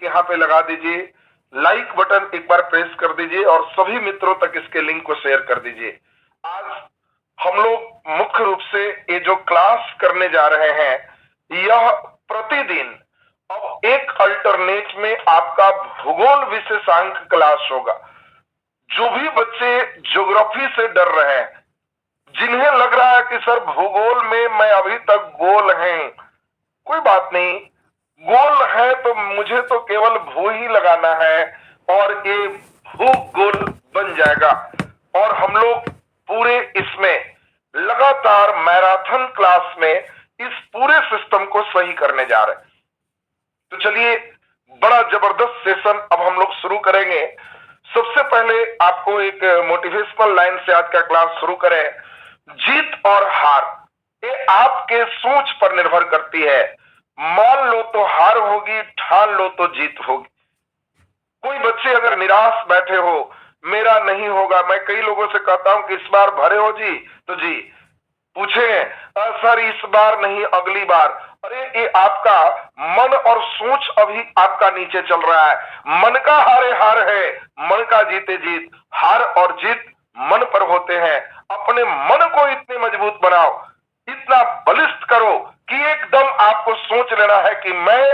यहाँ पे लगा दीजिए, लाइक बटन एक बार प्रेस कर दीजिए और सभी मित्रों तक इसके लिंक को शेयर कर दीजिए। आज हम लोग मुख्य रूप से ये जो क्लास करने जा रहे हैं, यह प्रतिदिन अब एक अल्टरनेट में आपका भूगोल विशेषांक क्लास होगा। जो भी बच्चे ज्योग्राफी से डर रहे हैं, जिन्हें लग रहा है कि सर भूगोल में मैं अभी तक गोल हैं, कोई बात नहीं, गोल है तो मुझे तो केवल भू ही लगाना है और ये भूगोल बन जाएगा। और हम लोग पूरे इसमें लगातार मैराथन क्लास में इस पूरे सिस्टम को सही करने जा रहे हैं। तो चलिए, बड़ा जबरदस्त सेशन अब हम लोग शुरू करेंगे। सबसे पहले आपको एक मोटिवेशनल लाइन से आज का क्लास शुरू करें। जीत और हार ये आपके सोच पर निर्भर करती है। मान लो तो हार होगी, ठान लो तो जीत होगी। कोई बच्चे अगर निराश बैठे हो, मेरा नहीं होगा, मैं कई लोगों से कहता हूं कि इस बार भरे हो जी, तो जी पूछे सर इस बार नहीं अगली बार। अरे ये आपका मन और सोच अभी आपका नीचे चल रहा है। मन का हारे हार है, मन का जीते जीत। हार और जीत मन पर होते हैं। अपने मन को इतने मजबूत बनाओ, इतना बलिष्ठ करो कि एकदम आपको सोच लेना है कि मैं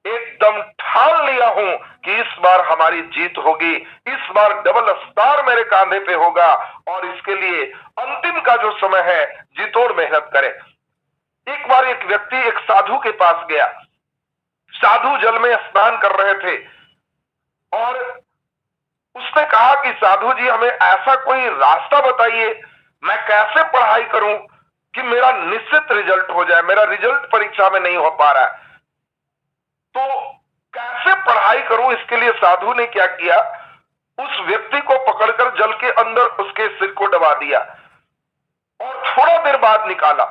एकदम ठान लिया हूं कि इस बार हमारी जीत होगी, इस बार डबल स्टार मेरे कांधे पे होगा। और इसके लिए अंतिम का जो समय है, जीतोड़ मेहनत करें। एक बार एक व्यक्ति एक साधु के पास गया। साधु जल में स्नान कर रहे थे और उसने कहा कि साधु जी हमें ऐसा कोई रास्ता बताइए, मैं कैसे पढ़ाई करूं कि मेरा निश्चित रिजल्ट हो जाए। मेरा रिजल्ट परीक्षा में नहीं हो पा रहा है, तो कैसे पढ़ाई करूं। इसके लिए साधु ने क्या किया, उस व्यक्ति को पकड़कर जल के अंदर उसके सिर को दबा दिया और थोड़ा देर बाद निकाला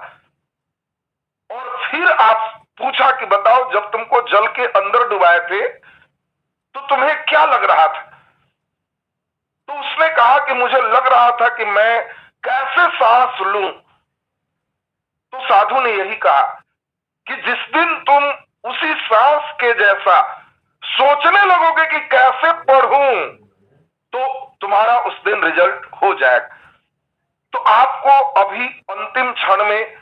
और फिर आप पूछा कि बताओ जब तुमको जल के अंदर डुबाए थे तो तुम्हें क्या लग रहा था। तो उसने कहा कि मुझे लग रहा था कि मैं कैसे सांस लूं। तो साधु ने यही कहा कि जिस दिन तुम उसी सांस के जैसा सोचने लगोगे कि कैसे पढ़ूं, तो तुम्हारा उस दिन रिजल्ट हो जाएगा। तो आपको अभी अंतिम क्षण में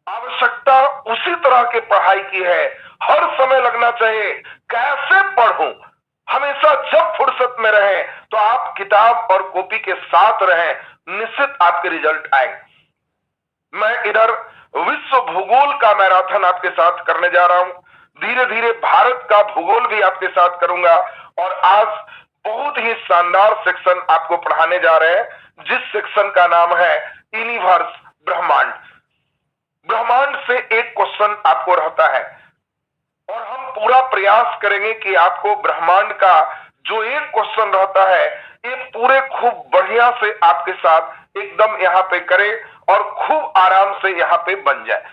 आवश्यकता उसी तरह के पढ़ाई की है। हर समय लगना चाहिए कैसे पढ़ूं। हमेशा जब फुर्सत में रहें तो आप किताब और कॉपी के साथ रहें, निश्चित आपके रिजल्ट आएंगे। मैं इधर विश्व भूगोल का मैराथन आपके साथ करने जा रहा हूं। धीरे धीरे भारत का भूगोल भी आपके साथ करूंगा और आज बहुत ही शानदार सेक्शन आपको पढ़ाने जा रहे हैं, जिस सेक्शन का नाम है यूनिवर्स, ब्रह्मांड। ब्रह्मांड से एक क्वेश्चन आपको रहता है और हम पूरा प्रयास करेंगे कि आपको ब्रह्मांड का जो एक क्वेश्चन रहता है, ये पूरे खूब बढ़िया से आपके साथ एकदम यहाँ पे करें और खूब आराम से यहाँ पे बन जाए।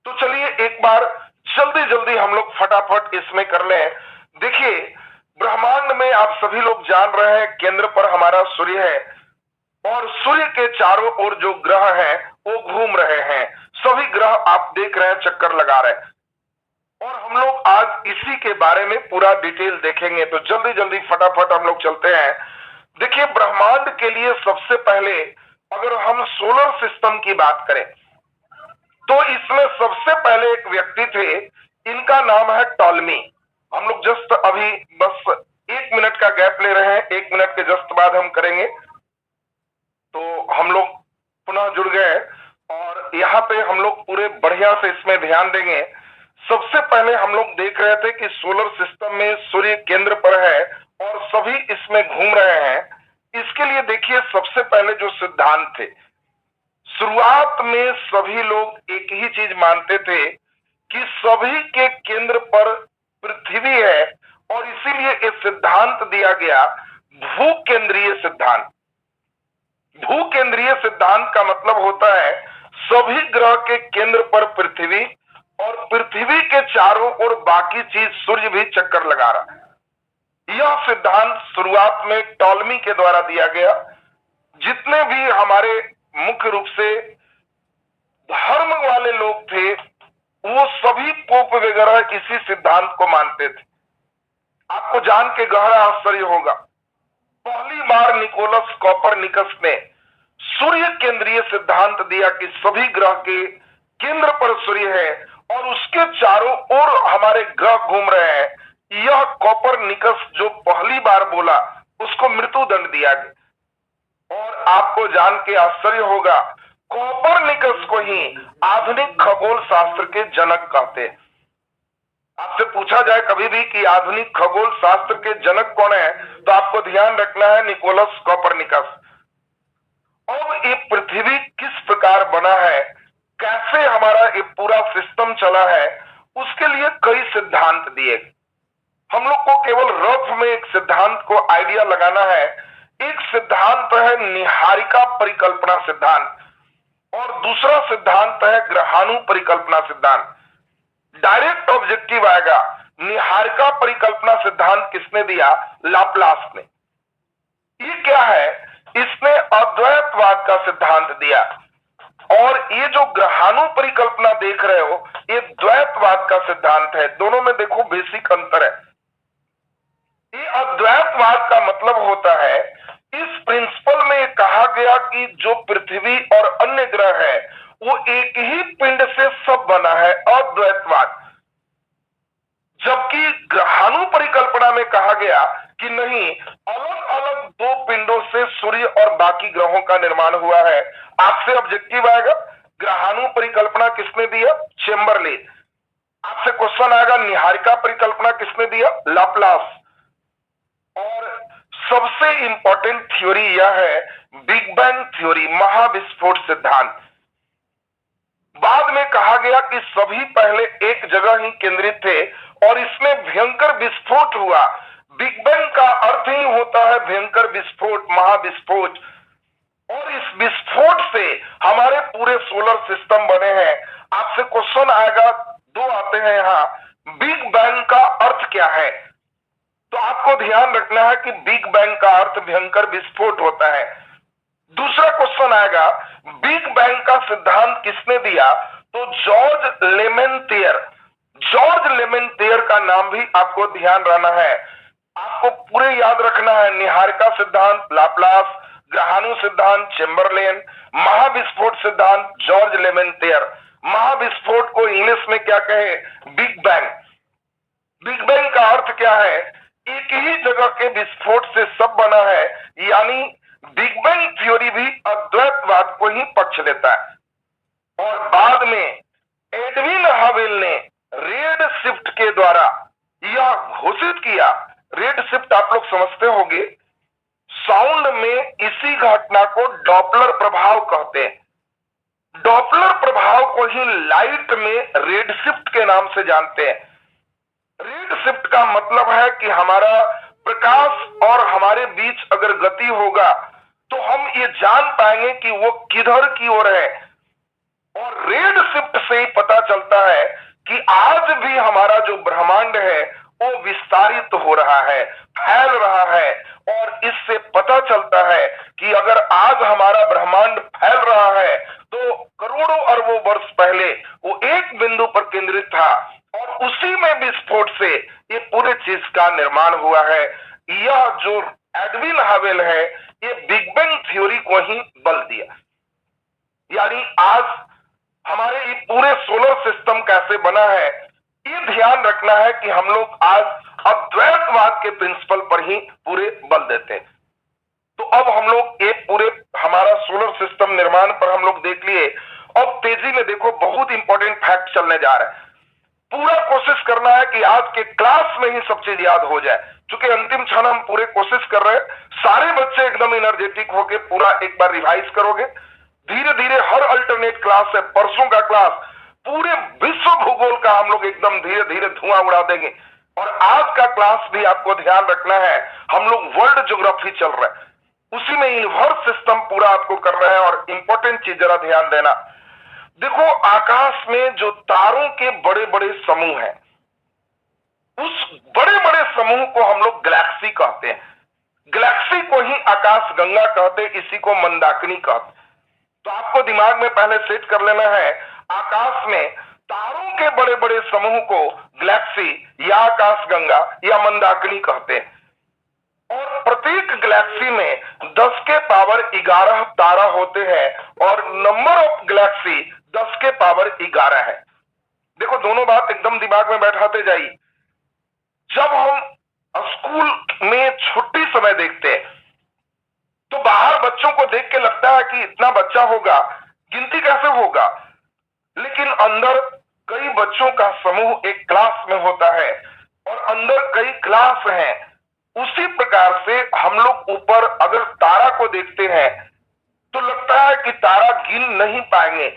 तो चलिए एक बार जल्दी जल्दी हम लोग फटाफट इसमें कर लें। देखिए, ब्रह्मांड में आप सभी लोग जान रहे हैं केंद्र पर हमारा सूर्य है और सूर्य के चारों ओर जो ग्रह हैं वो घूम रहे हैं। सभी ग्रह आप देख रहे हैं चक्कर लगा रहे हैं और हम लोग आज इसी के बारे में पूरा डिटेल देखेंगे। तो जल्दी जल्दी फटाफट हम लोग चलते हैं। देखिए, ब्रह्मांड के लिए सबसे पहले अगर हम सोलर सिस्टम की बात करें तो इसमें सबसे पहले एक व्यक्ति थे, इनका नाम है टॉलमी। हम लोग जस्ट अभी बस 1 मिनट का गैप ले रहे हैं, 1 मिनट के जस्ट बाद हम करेंगे। तो हम लोग पुनः जुड़ गए और यहाँ पे हम लोग पूरे बढ़िया से इसमें ध्यान देंगे। सबसे पहले हम लोग देख रहे थे कि सोलर सिस्टम में सूर्य केंद्र पर है और सभी इसमें घूम रहे हैं। इसके लिए देखिए, सबसे पहले जो सिद्धांत थे, शुरुआत में सभी लोग एक ही चीज मानते थे कि सभी के केंद्र पर पृथ्वी है और इसीलिए ये सिद्धांत दिया गया भूकेंद्रीय सिद्धांत। भूकेंद्रीय सिद्धांत का मतलब होता है सभी ग्रह के केंद्र पर पृथ्वी और पृथ्वी के चारों ओर बाकी चीज सूर्य भी चक्कर लगा रहा है। यह सिद्धांत शुरुआत में टॉलमी के द्वारा दिया गया। जितने भी हमारे मुख्य रूप से धर्म वाले लोग थे वो सभी पोप वगैरह इसी सिद्धांत को मानते थे। आपको जान के गहरा आश्चर्य होगा, पहली बार निकोलस कोपरनिकस ने सूर्य केंद्रीय सिद्धांत दिया कि सभी ग्रह के केंद्र पर सूर्य है और उसके चारों ओर हमारे ग्रह घूम रहे हैं। यह कोपरनिकस जो पहली बार बोला उसको मृत्यु दंड दिया गया। और आपको जान के आश्चर्य होगा, कोपरनिकस को ही आधुनिक खगोल शास्त्र के जनक कहते हैं। आपसे पूछा जाए कभी भी कि आधुनिक खगोल शास्त्र के जनक कौन है, तो आपको ध्यान रखना है निकोलस कोपरनिकस। अब ये पृथ्वी किस प्रकार बना है, कैसे हमारा ये पूरा सिस्टम चला है, उसके लिए कई सिद्धांत दिए। हम लोग को केवल रफ में एक सिद्धांत को आइडिया लगाना है। एक सिद्धांत है निहारिका परिकल्पना सिद्धांत और दूसरा सिद्धांत है ग्रहाणु परिकल्पना सिद्धांत। डायरेक्ट ऑब्जेक्टिव आएगा, निहारिका परिकल्पना सिद्धांत किसने दिया? लाप्लास ने। ये क्या है? इसने अद्वैतवाद का सिद्धांत दिया। और ये जो ग्रहाणु परिकल्पना देख रहे हो, ये द्वैतवाद का सिद्धांत है। दोनों में देखो बेसिक अंतर है। ये अद्वैतवाद का मतलब होता है, इस प्रिंसिपल में कहा गया कि जो पृथ्वी और अन्य ग्रह है वो एक ही पिंड से सब बना है, अद्वैतवाद। जबकि ग्रहाणु परिकल्पना में कहा गया कि नहीं, अलग अलग दो पिंडों से सूर्य और बाकी ग्रहों का निर्माण हुआ है। आपसे ऑब्जेक्टिव आएगा, ग्रहाणु परिकल्पना किसने दिया? चेम्बरलेन। आपसे क्वेश्चन आएगा, निहारिका परिकल्पना किसने दिया? लाप्लास। और सबसे इंपॉर्टेंट थ्योरी यह है बिग बैंग थ्योरी, महाविस्फोट सिद्धांत। बाद में कहा गया कि सभी पहले एक जगह ही केंद्रित थे और इसमें भयंकर विस्फोट हुआ। बिग बैंग का अर्थ ही होता है भयंकर विस्फोट, महाविस्फोट। और इस विस्फोट से हमारे पूरे सोलर सिस्टम बने हैं। आपसे क्वेश्चन आएगा, दो आते हैं यहां, बिग बैंग का अर्थ क्या है? तो आपको ध्यान रखना है कि बिग बैंग का अर्थ भयंकर विस्फोट होता है। दूसरा क्वेश्चन आएगा, बिग बैंग का सिद्धांत किसने दिया? तो जॉर्ज लेमेंटियर। जॉर्ज लेमेंटियर का नाम भी आपको ध्यान रहना है। आपको पूरे याद रखना है, निहारिका सिद्धांत लाप्लास, ग्रहाणु सिद्धांत चेम्बरलेन, महाविस्फोट सिद्धांत जॉर्ज लेमेंटियर। महाविस्फोट को इंग्लिश में क्या कहे? Big bang. बिग बैंग का अर्थ क्या है? एक ही जगह के विस्फोट से सब बना है, यानी बिग बैंग थ्योरी भी अद्वैतवाद को ही पक्ष लेता है। और बाद में एडविन हबल ने रेड शिफ्ट के द्वारा यह घोषित किया। रेड शिफ्ट आप लोग समझते होंगे, साउंड में इसी घटना को डॉपलर प्रभाव कहते हैं। डॉपलर प्रभाव को ही लाइट में रेड शिफ्ट के नाम से जानते हैं। रेड शिफ्ट का मतलब है कि हमारा प्रकाश और हमारे बीच अगर गति होगा तो हम ये जान पाएंगे कि वो किधर की ओर है। और रेड शिफ्ट से ही पता चलता है कि आज भी हमारा जो ब्रह्मांड है वो विस्तारित हो रहा है, फैल रहा है। और इससे पता चलता है कि अगर आज हमारा ब्रह्मांड फैल रहा है तो करोड़ों अरबों वर्ष पहले वो एक बिंदु पर केंद्रित था और उसी में विस्फोट से ये पूरे चीज का निर्माण हुआ है। यह जो एडविन हबल है, ये बिग बैंग थ्योरी को ही बल दिया। यानी आज हमारे ये पूरे सोलर सिस्टम कैसे बना है, ये ध्यान रखना है कि हम लोग आज अद्वैतवाद के प्रिंसिपल पर ही पूरे बल देते हैं। तो अब हम लोग एक पूरे हमारा सोलर सिस्टम निर्माण पर हम लोग देख लिए। अब तेजी में देखो, बहुत इंपॉर्टेंट फैक्ट चलने जा रहा है। पूरा कोशिश करना है कि आज के क्लास में ही सब चीज याद हो जाए। चूंकि अंतिम क्षण हम पूरे कोशिश कर रहे हैं, सारे बच्चे एकदम एनर्जेटिक होके पूरा एक बार रिवाइज करोगे। धीरे धीरे हर अल्टरनेट क्लास है, परसों का क्लास पूरे विश्व भूगोल का हम लोग एकदम धीरे धीरे धुआं उड़ा देंगे। और आज का क्लास भी आपको ध्यान रखना है, हम लोग वर्ल्ड ज्योग्राफी चल रहा है, उसी में यूनिवर्स सिस्टम पूरा आपको कर रहे हैं। और इंपॉर्टेंट चीज जरा ध्यान देना, देखो आकाश में जो तारों के बड़े बड़े समूह हैं, उस बड़े बड़े समूह को हम लोग गैलेक्सी कहते हैं। गैलेक्सी को ही आकाश गंगा कहते हैं, इसी को मंदाकिनी कहते हैं। तो आपको दिमाग में पहले सेट कर लेना है, आकाश में तारों के बड़े बड़े समूह को गैलेक्सी या आकाशगंगा या मंदाकिनी कहते हैं। और प्रत्येक गैलेक्सी में 10 के पावर 11 तारा होते हैं और नंबर ऑफ गैलेक्सी 10 के पावर 11 है। देखो दोनों बात एकदम दिमाग में बैठाते जाइए। जब हम स्कूल में छुट्टी समय देखते हैं तो बाहर बच्चों को देख के लगता है कि इतना बच्चा होगा, गिनती कैसे होगा, लेकिन अंदर कई बच्चों का समूह एक क्लास में होता है और अंदर कई क्लास हैं। उसी प्रकार से हम लोग ऊपर अगर तारा को देखते हैं तो लगता है कि तारा गिन नहीं पाएंगे,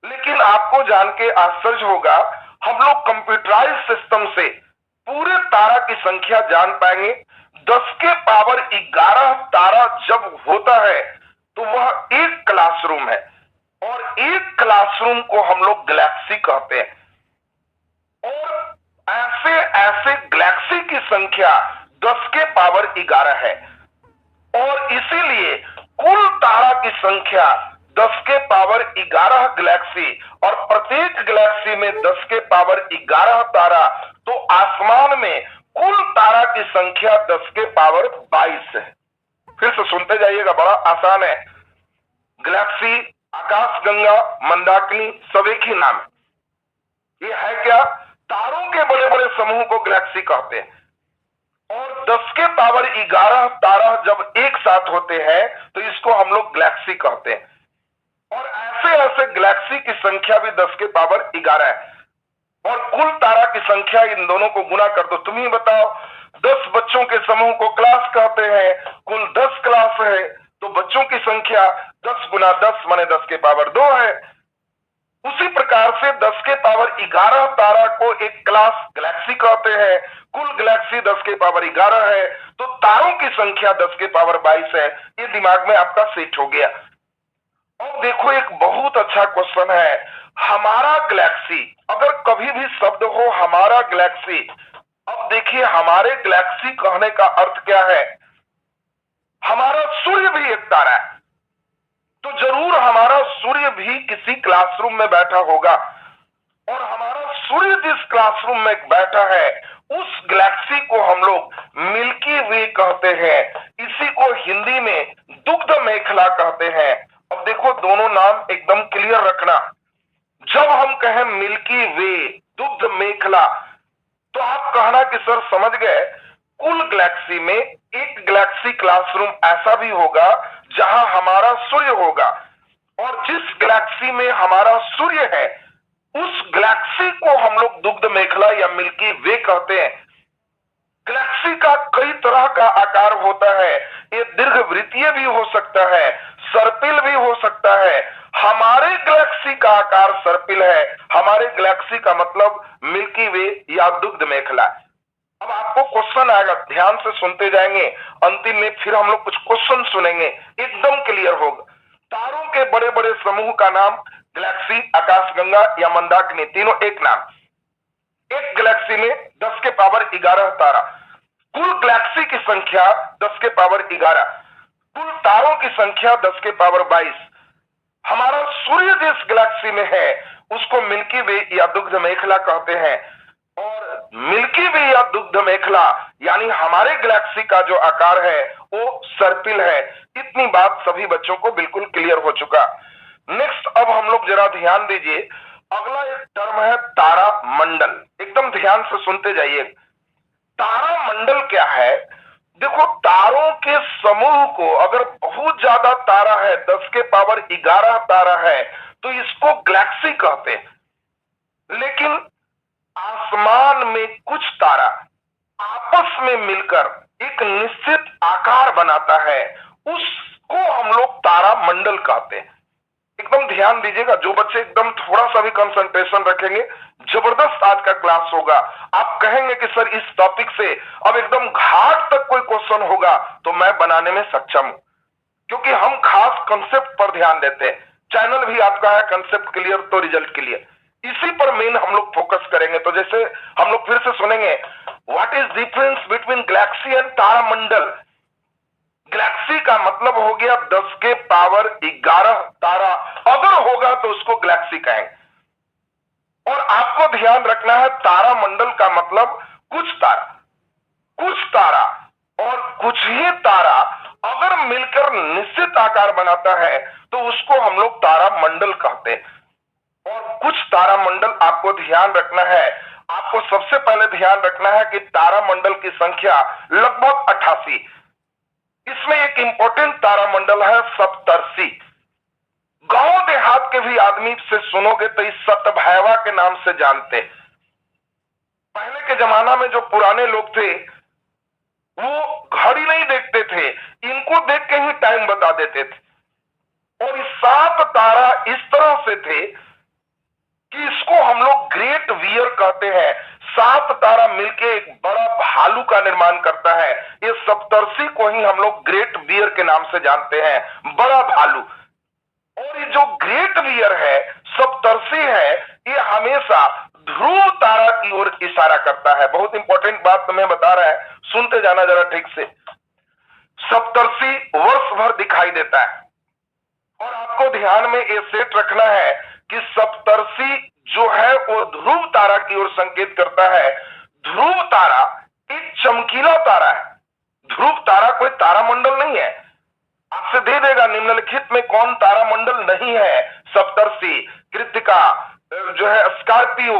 लेकिन आपको जान के आश्चर्य होगा, हम लोग कंप्यूटराइज सिस्टम से पूरे तारा की संख्या जान पाएंगे। 10 के पावर 11 तारा जब होता है तो वह एक क्लासरूम है और एक क्लासरूम को हम लोग गैलेक्सी कहते हैं। और ऐसे ऐसे गैलेक्सी की संख्या 10 के पावर 11 है और इसीलिए कुल तारा की संख्या 10 के पावर 11 गैलेक्सी और प्रत्येक गैलेक्सी में 10 के पावर 11 तारा, तो आसमान में कुल तारा की संख्या 10 के पावर 22 है। फिर से सुनते जाइएगा, बड़ा आसान है। गैलेक्सी, आकाशगंगा, मंदाकिनी सब एक ही नाम है। ये है क्या? तारों के बड़े बड़े समूह को गैलेक्सी कहते हैं और 10 के पावर 11 तारा जब एक साथ होते हैं तो इसको हम लोग गैलेक्सी कहते हैं। और ऐसे ऐसे गैलेक्सी की संख्या भी 10 के पावर 11 है और कुल तारा की संख्या इन दोनों को गुना कर दो। तुम ही बताओ, 10 बच्चों के समूह को क्लास कहते हैं, कुल 10 क्लास है तो बच्चों की संख्या 10 गुना 10 माने 10 के पावर 2 है। उसी प्रकार से 10 के पावर 11 तारा को एक क्लास गैलेक्सी कहते हैं, कुल गैलेक्सी 10 के पावर 11 है, तो तारों की संख्या 10 के पावर 22 है। ये दिमाग में आपका सेट हो गया। और देखो एक बहुत अच्छा क्वेश्चन है, हमारा गैलेक्सी, अगर कभी भी शब्द हो हमारा गैलेक्सी, अब देखिए हमारे गैलेक्सी कहने का अर्थ क्या है? हमारा सूर्य भी एक तारा है, तो जरूर हमारा सूर्य भी किसी क्लासरूम में बैठा होगा और हमारा सूर्य जिस क्लासरूम में बैठा है उस गैलेक्सी को हम लोग मिल्की वे कहते हैं। इसी को हिंदी में दुग्ध मेखला कहते हैं। अब देखो दोनों नाम एकदम क्लियर रखना। जब हम कहें मिल्की वे, दुग्ध मेखला, तो आप कहना कि सर समझ गए, कुल गैलेक्सी में एक गैलेक्सी क्लासरूम ऐसा भी होगा जहां हमारा सूर्य होगा और जिस गैलेक्सी में हमारा सूर्य है उस गैलेक्सी को हम लोग दुग्ध मेखला या मिल्की वे कहते हैं। गैलेक्सी का कई तरह का आकार होता है, ये दीर्घवृत्तीय भी हो सकता है, सर्पिल भी हो सकता है। हमारे गैलेक्सी का आकार सर्पिल है, हमारे गैलेक्सी का मतलब मिल्की वे या दुग्ध मेखला। अब आपको क्वेश्चन आएगा, ध्यान से सुनते जाएंगे, अंतिम में फिर हम लोग कुछ क्वेश्चन सुनेंगे, एकदम क्लियर होगा। तारों के बड़े बड़े समूह का नाम गैलेक्सी, आकाशगंगा या मंदाकिनी, तीनों एक नाम। एक गैलेक्सी में 10 के पावर 11 तारा, कुल गैलेक्सी की संख्या 10 के पावर 11, कुल तारों की संख्या 10 के पावर 22। हमारा सूर्य जिस गैलेक्सी में है उसको मिल्की वे या दुग्ध मेखला कहते हैं और मिल्की वे या दुग्ध मेखला यानी हमारे गैलेक्सी का जो आकार है वो सर्पिल है। इतनी बात सभी बच्चों को बिल्कुल क्लियर हो चुका। नेक्स्ट अब हम लोग जरा ध्यान दीजिए, अगला एक टर्म है तारा मंडल। एकदम ध्यान से सुनते जाइए। तारा मंडल क्या है? देखो तारों के समूह को, अगर बहुत ज्यादा तारा है, 10 के पावर 11 तारा है, तो इसको गैलेक्सी कहते हैं। लेकिन आसमान में कुछ तारा आपस में मिलकर एक निश्चित आकार बनाता है, उसको हम लोग तारा मंडल कहते हैं। एकदम ध्यान दीजिएगा, जो बच्चे एकदम थोड़ा सा भी कंसंट्रेशन रखेंगे, जबरदस्त आज का क्लास होगा। आप कहेंगे कि सर इस टॉपिक से अब एकदम घाट तक कोई क्वेश्चन होगा तो मैं बनाने में सक्षम हूं, क्योंकि हम खास कंसेप्ट पर ध्यान देते हैं। चैनल भी आपका है कंसेप्ट क्लियर तो रिजल्ट क्लियर, इसी पर मेन हम लोग फोकस करेंगे। तो जैसे हम लोग फिर से सुनेंगे, what is difference between Galaxy and Tara Mandal. Galaxy का मतलब हो गया 10 के पावर 11 तारा, अगर होगा तो उसको गैलेक्सी कहेंगे। और आपको ध्यान रखना है तारा मंडल का मतलब कुछ तारा, कुछ तारा और कुछ ही तारा अगर मिलकर निश्चित आकार बनाता है तो उसको हम लोग तारा मंडल कहते हैं। और कुछ तारा मंडल आपको ध्यान रखना है, आपको सबसे पहले ध्यान रखना है कि तारा मंडल की संख्या लगभग 88। इसमें एक इंपॉर्टेंट तारा मंडल है सप्तर्षि। गांव देहात के भी आदमी से सुनोगे तो इस सतभैवा के नाम से जानते। पहले के जमाना में जो पुराने लोग थे वो घड़ी नहीं देखते थे, इनको देख के ही टाइम बता देते थे। और इस 7 तारा इस तरह से थे कि इसको हम लोग ग्रेट वियर कहते हैं। 7 तारा मिलके एक बड़ा भालू का निर्माण करता है। ये सप्तर्षि को ही हम लोग ग्रेट वियर के नाम से जानते हैं, बड़ा भालू। और ये जो ग्रेट वियर है, सप्तर्षि है, ये हमेशा ध्रुव तारा की ओर इशारा करता है। बहुत इंपॉर्टेंट बात तुम्हें बता रहा है, सुनते जाना जरा ठीक से। सप्तर्षि वर्ष भर दिखाई देता है और आपको ध्यान में ये सेट रखना है कि सप्तर्षि जो है वो ध्रुव तारा की ओर संकेत करता है। ध्रुव तारा एक चमकीला तारा है। ध्रुव तारा कोई तारामंडल नहीं है। आपसे दे देगा निम्नलिखित में कौन तारामंडल नहीं है। सप्तर्षि, कृत्तिका, जो है स्कॉर्पियो,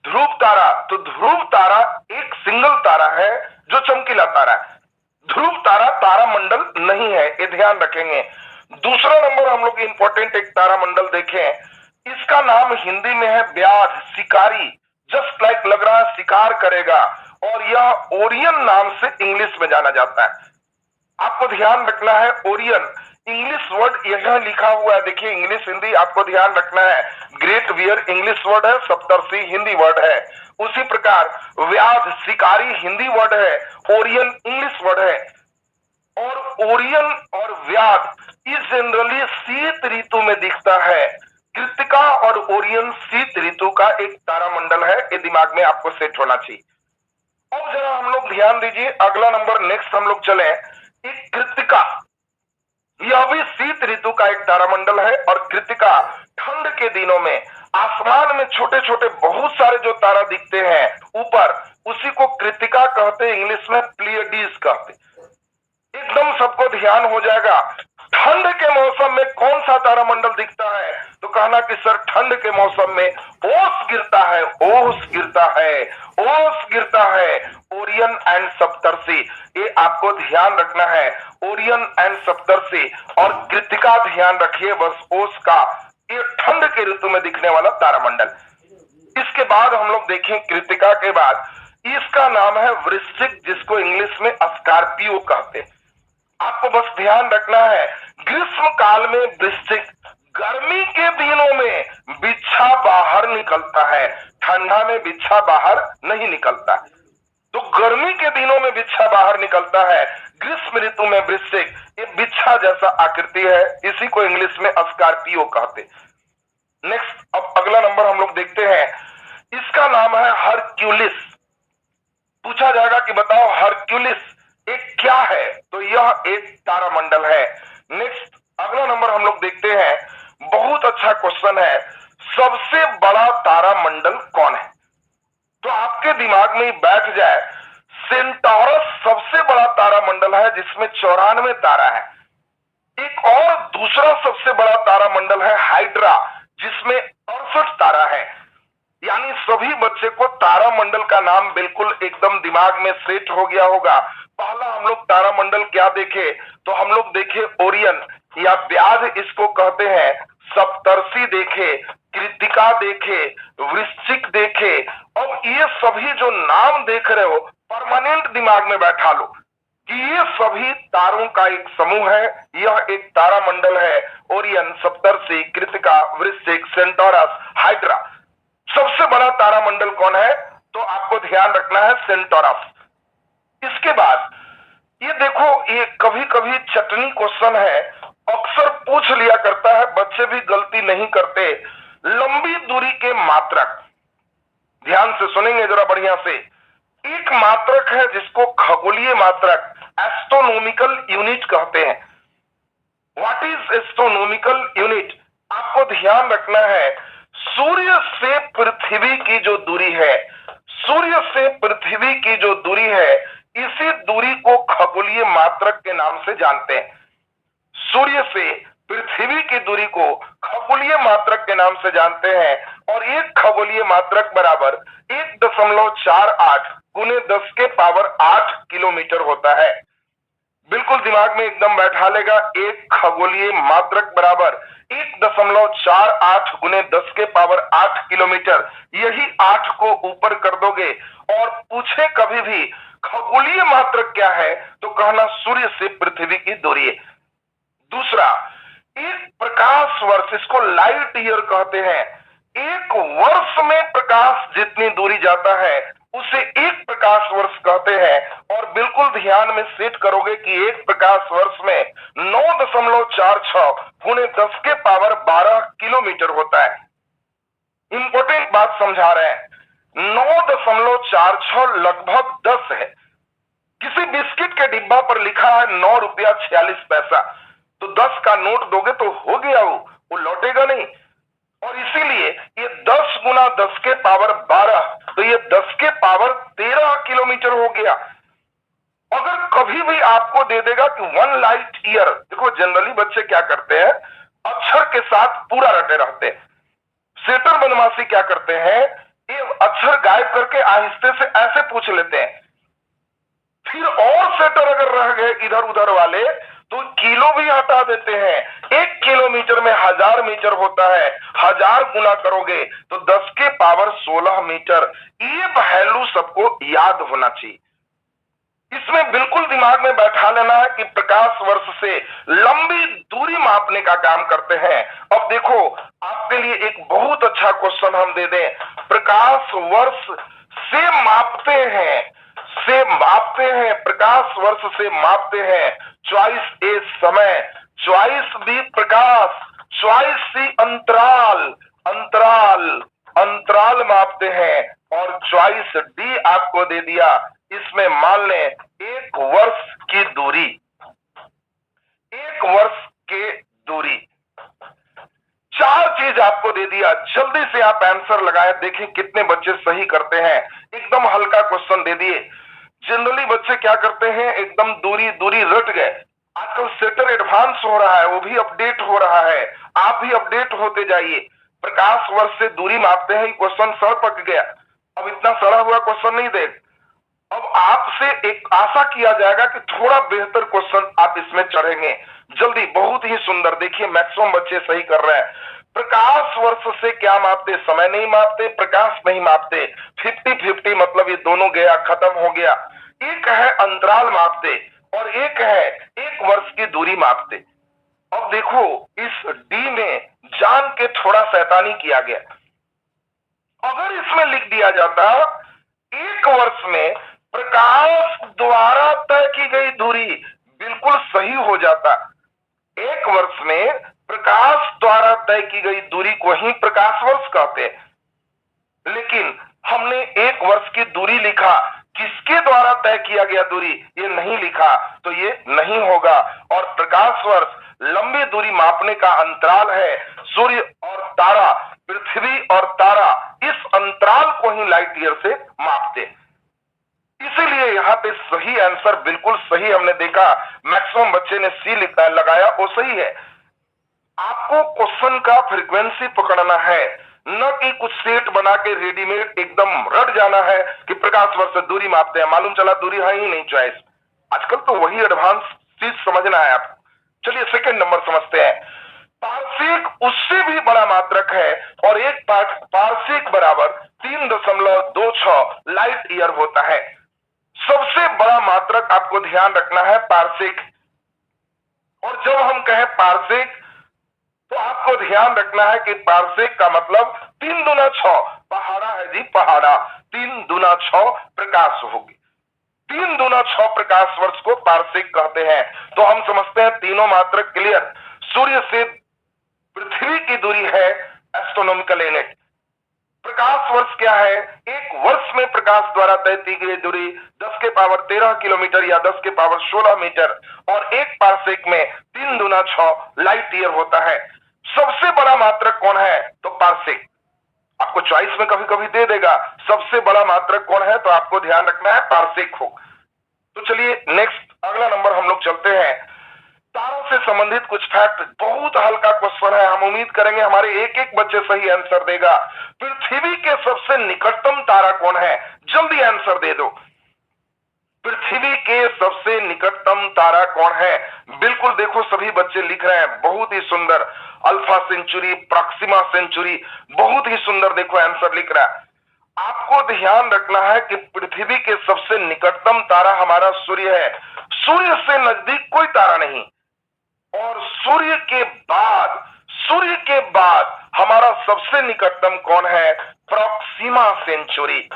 ध्रुव तारा। तो ध्रुव तारा एक सिंगल तारा है जो चमकीला तारा है। ध्रुव तारा तारामंडल नहीं है, ये ध्यान रखेंगे। दूसरा नंबर हम लोग इंपॉर्टेंट एक तारामंडल देखें, इसका नाम हिंदी में है व्याध, शिकारी। जस्ट लाइक लग रहा है शिकार करेगा। और यह ओरियन नाम से इंग्लिश में जाना जाता है। आपको ध्यान रखना है ओरियन इंग्लिश वर्ड यहां लिखा हुआ है, देखिए इंग्लिश हिंदी आपको ध्यान रखना है। ग्रेट वियर इंग्लिश वर्ड है, सप्तर्षि हिंदी वर्ड है। उसी प्रकार व्याध शिकारी हिंदी वर्ड है, ओरियन इंग्लिश वर्ड है। और ओरियन और व्याध ये जनरली शीत ऋतु में दिखता है। कृत्तिका और ओरियन शीत ऋतु का एक तारामंडल है, ये दिमाग में आपको सेट होना चाहिए। अब जरा हम लोग ध्यान दीजिए, अगला नंबर नेक्स्ट हम लोग चले। एक कृत्तिका, यह भी शीत ऋतु का एक तारामंडल है। और कृत्तिका ठंड के दिनों में आसमान में छोटे छोटे बहुत सारे जो तारा दिखते हैं ऊपर, उसी को कृत्तिका कहते, इंग्लिश में प्लियडीज कहते। एकदम सबको ध्यान हो जाएगा। ठंड के मौसम में कौन सा तारामंडल दिखता है तो कहना कि सर ठंड के मौसम में ओस गिरता है, ओस गिरता है, ओस गिरता है। ओरियन एंड सप्तर्षि, ये आपको ध्यान रखना है। ओरियन एंड सप्तर्षि और कृत्तिका ध्यान रखिए बस ओस का, ये ठंड के ऋतु में दिखने वाला तारामंडल। इसके बाद हम लोग देखें कृत्तिका के बाद, इसका नाम है वृश्चिक, जिसको इंग्लिश में स्कॉर्पियो कहते। आपको बस ध्यान रखना है ग्रीष्म काल में वृश्चिक, गर्मी के दिनों में बिच्छा बाहर निकलता है, ठंडा में बिच्छा बाहर नहीं निकलता। तो गर्मी के दिनों में बिच्छा बाहर निकलता है, ग्रीष्म ऋतु में वृश्चिक, ये बिच्छा जैसा आकृति है, इसी को इंग्लिश में स्कॉर्पियो कहते। नेक्स्ट अब अगला नंबर हम लोग देखते हैं, इसका नाम है हरक्यूलिस। पूछा जाएगा कि बताओ हरक्यूलिस एक क्या है, तो यह एक तारामंडल है। नेक्स्ट अगला नंबर हम लोग देखते हैं, बहुत अच्छा क्वेश्चन है, सबसे बड़ा तारामंडल कौन है। तो आपके दिमाग में बैठ जाए, सेंटोरस सबसे बड़ा तारामंडल है जिसमें 94 तारा है। एक और दूसरा सबसे बड़ा तारामंडल है हाइड्रा, जिसमें 68 तारा है। यानी सभी बच्चे को तारामंडल का नाम बिल्कुल एकदम दिमाग में सेट हो गया होगा। पहला हम लोग तारामंडल क्या देखे तो हम लोग देखे ओरियन या व्याध इसको कहते हैं, सप्तर्षि देखे, कृत्तिका देखे, वृश्चिक देखे। अब ये सभी जो नाम देख रहे हो परमानेंट दिमाग में बैठा लो कि ये सभी तारों का एक समूह है, यह एक तारामंडल है। ओरियन, सप्तर्षि, कृत्तिका, वृश्चिक, सेंटोरस, हाइड्रा। सबसे बड़ा तारामंडल कौन है तो आपको ध्यान रखना है सेंटोरस। इसके बाद ये देखो, ये कभी कभी चटनी क्वेश्चन है, अक्सर पूछ लिया करता है, बच्चे भी गलती नहीं करते। लंबी दूरी के मात्रक, ध्यान से सुनेंगे जरा बढ़िया से। एक मात्रक है जिसको खगोलीय मात्रक एस्ट्रोनॉमिकल यूनिट कहते हैं। व्हाट इज एस्ट्रोनॉमिकल यूनिट, आपको ध्यान रखना है सूर्य से पृथ्वी की जो दूरी है, सूर्य से पृथ्वी की जो दूरी है, इसी दूरी को खगोलीय मात्रक के नाम से जानते हैं। सूर्य से पृथ्वी की दूरी को खगोलीय मात्रक के नाम से जानते हैं और एक खगोलीय मात्रक बराबर 1.48 गुने 10 के पावर 8 किलोमीटर होता है। बिल्कुल दिमाग में एकदम बैठा लेगा, एक खगोलीय मात्रक बराबर 1.48 गुने 10 के पावर 8 किलोमीटर। यही 8 को ऊपर कर दोगे और पूछे कभी भी खगोलीय मात्रक क्या है तो कहना सूर्य से पृथ्वी की दूरी है। दूसरा, एक प्रकाश वर्ष, इसको लाइट ईयर कहते हैं। एक वर्ष में प्रकाश जितनी दूरी जाता है उसे एक प्रकाश वर्ष कहते हैं और बिल्कुल ध्यान में सेट करोगे कि एक प्रकाश वर्ष में 9.46 गुने 10 के पावर 12 किलोमीटर होता है। इंपॉर्टेंट बात समझा रहे हैं, 9.46 लगभग 10 है। किसी बिस्किट के डिब्बा पर लिखा है 9 रुपया 46 पैसा, तो 10 का नोट दोगे तो हो गया, वो लौटेगा नहीं। और इसीलिए ये 10 गुना 10 के पावर 12, तो ये 10 के पावर 13 किलोमीटर हो गया। अगर कभी भी आपको दे देगा कि 1 लाइट ईयर, देखो जनरली बच्चे क्या करते हैं, अक्षर के साथ पूरा रटे रहते हैं। सेटर बदमाशी क्या करते हैं, ये अक्षर गायब करके आहिस्ते से ऐसे पूछ लेते हैं। फिर और सेटर अगर रह गए इधर उधर वाले तो किलो भी हटा देते हैं। 1 किलोमीटर में 1000 मीटर होता है, 1000 गुना करोगे तो 10 के पावर 16 मीटर। ये वैल्यू सबको याद होना चाहिए। इसमें बिल्कुल दिमाग में बैठा लेना है कि प्रकाश वर्ष से लंबी दूरी मापने का काम करते हैं। अब देखो, आपके लिए एक बहुत अच्छा क्वेश्चन हम दे दें। प्रकाश वर्ष से मापते हैं, प्रकाश वर्ष से मापते हैं। चॉइस ए समय, चॉइस बी प्रकाश, चॉइस सी अंतराल, अंतराल मापते हैं और चॉइस डी आपको दे दिया। इसमें मान लें 1 वर्ष की दूरी, 1 वर्ष के दूरी, 4 चीज आपको दे दिया। जल्दी से आप आंसर लगाए, देखें कितने बच्चे सही करते हैं। एकदम हल्का क्वेश्चन दे दिए। जनरली बच्चे क्या करते हैं, एकदम दूरी दूरी रट गए। आजकल सेटर एडवांस हो रहा है, वो भी अपडेट हो रहा है, आप भी अपडेट होते जाइए। प्रकाश वर्ष से दूरी मापते हैं, क्वेश्चन सड़ पक गया। अब इतना सड़ा हुआ क्वेश्चन नहीं दे, अब आपसे एक आशा किया जाएगा कि थोड़ा बेहतर क्वेश्चन आप इसमें चढ़ेंगे। जल्दी, बहुत ही सुंदर, देखिए मैक्सिमम बच्चे सही कर रहे हैं। प्रकाश वर्ष से क्या मापते, समय नहीं मापते, प्रकाश नहीं मापते। 50-50 मतलब ये दोनों गया, खत्म हो गया। एक है अंतराल मापते और एक है 1 वर्ष की दूरी मापते। अब देखो, इस डी में जान के थोड़ा शैतानी किया गया। अगर इसमें लिख दिया जाता 1 वर्ष में प्रकाश द्वारा तय की गई दूरी, बिल्कुल सही हो जाता। 1 वर्ष में प्रकाश द्वारा तय की गई दूरी को ही प्रकाश वर्ष कहते हैं। लेकिन हमने 1 वर्ष की दूरी लिखा, किसके द्वारा तय किया गया दूरी ये नहीं लिखा, तो ये नहीं होगा। और प्रकाश वर्ष लंबी दूरी मापने का अंतराल है। सूर्य और तारा, पृथ्वी और तारा, इस अंतराल को ही लाइट ईयर से मापते। इसीलिए यहाँ पे सही आंसर बिल्कुल सही हमने देखा। मैक्सिमम बच्चे ने सी लगाया, वो सही है। आपको क्वेश्चन का फ्रीक्वेंसी पकड़ना है, न कि कुछ सेट बना के रेडीमेड एकदम रट जाना है कि प्रकाश वर्ष से दूरी मापते हैं, मालूम चला दूरी है ही नहीं चॉइस। आजकल तो वही एडवांस चीज समझना है आपको। चलिए सेकंड नंबर समझते हैं। पारसेक उससे भी बड़ा मात्रक है और एक पारसेक बराबर 3.26 लाइट ईयर होता है। सबसे बड़ा मात्रक आपको ध्यान रखना है पारसेक। और जब हम कहें पारसेक तो आपको ध्यान रखना है कि पारसेक का मतलब 3 दूना 6, पहाड़ा है जी, पहाड़ा। 3 दूना 6 प्रकाश होगी। 3 दूना 6 प्रकाश वर्ष को पारसेक कहते हैं। तो हम समझते हैं तीनों मात्रक क्लियर। सूर्य से पृथ्वी की दूरी है एस्ट्रोनॉमिकल यूनिट। प्रकाश वर्ष क्या है, 1 वर्ष में प्रकाश द्वारा तय की गई दूरी 10 के पावर 13 किलोमीटर या 10 के पावर 16 मीटर और 1 पारसेक में 3 दूना 6 लाइट ईयर होता है। सबसे बड़ा मात्रक कौन है, तो पारसेक। आपको चॉइस में कभी कभी दे देगा सबसे बड़ा मात्रक कौन है, तो आपको ध्यान रखना है पारसेक हो। तो चलिए नेक्स्ट अगला नंबर हम लोग चलते हैं। तारों से संबंधित कुछ फैक्ट, बहुत हल्का क्वेश्चन है, हम उम्मीद करेंगे हमारे एक एक बच्चे सही आंसर देगा। पृथ्वी के सबसे निकटतम तारा कौन है, जल्दी आंसर दे दो। पृथ्वी के सबसे निकटतम तारा कौन है? बिल्कुल देखो सभी बच्चे लिख रहे हैं, बहुत ही सुंदर। अल्फा सेंचुरी, प्रॉक्सिमा सेंचुरी, बहुत ही सुंदर देखो आंसर लिख रहा है। आपको ध्यान रखना है कि पृथ्वी के सबसे निकटतम तारा हमारा सूर्य है, सूर्य से नजदीक कोई तारा नहीं। और सूर्य के बाद हमारा सबसे निकटतम कौन है? Proxima Centauri.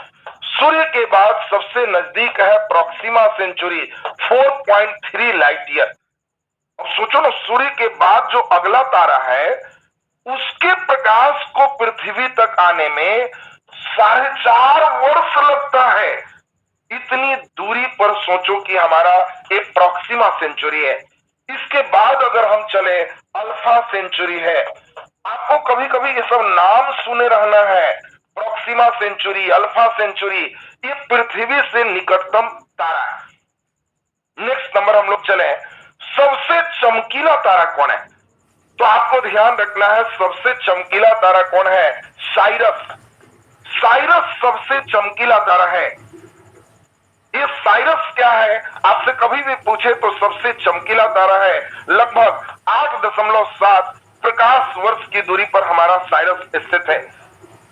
सूर्य के बाद सबसे नजदीक है प्रॉक्सिमा सेंचुरी, 4.3 लाइट ईयर। अब सोचो ना, सूर्य के बाद जो अगला तारा है उसके प्रकाश को पृथ्वी तक आने में 4.5 वर्ष लगता है। इतनी दूरी पर सोचो कि हमारा एक प्रॉक्सिमा सेंचुरी है। इसके बाद अगर हम चले, अल्फा सेंचुरी है। आपको कभी कभी ये सब नाम सुने रहना है, प्रॉक्सिमा सेंचुरी, अल्फा सेंचुरी, ये पृथ्वी से निकटतम तारा है। नेक्स्ट नंबर हम लोग चले, सबसे चमकीला तारा कौन है? तो आपको ध्यान रखना है सबसे चमकीला तारा कौन है? साइरस। साइरस सबसे चमकीला तारा है। ये साइरस क्या है, आपसे कभी भी पूछे तो सबसे चमकीला तारा है। लगभग 8.7 प्रकाश वर्ष की दूरी पर हमारा साइरस स्थित है।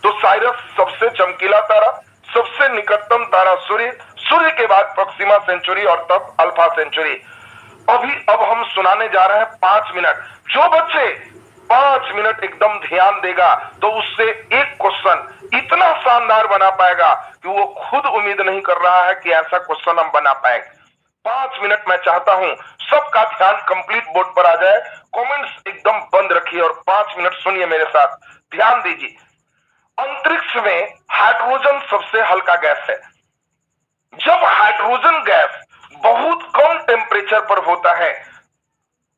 तो साइरस सबसे चमकीला तारा, सबसे निकटतम तारा सूर्य, सूर्य के बाद प्रॉक्सिमा सेंचुरी और तब अल्फा सेंचुरी। अब हम सुनाने जा रहे हैं 5 मिनट। जो बच्चे 5 मिनट एकदम ध्यान देगा तो उससे एक क्वेश्चन इतना शानदार बना पाएगा कि वो खुद उम्मीद नहीं कर रहा है कि ऐसा क्वेश्चन हम बना पाएंगे। 5 मिनट मैं चाहता हूं सबका ध्यान कंप्लीट बोर्ड पर आ जाए, कमेंट्स एकदम बंद रखिए और 5 मिनट सुनिए मेरे साथ, ध्यान दीजिए। अंतरिक्ष में हाइड्रोजन सबसे हल्का गैस है। जब हाइड्रोजन गैस बहुत कम टेम्परेचर पर होता है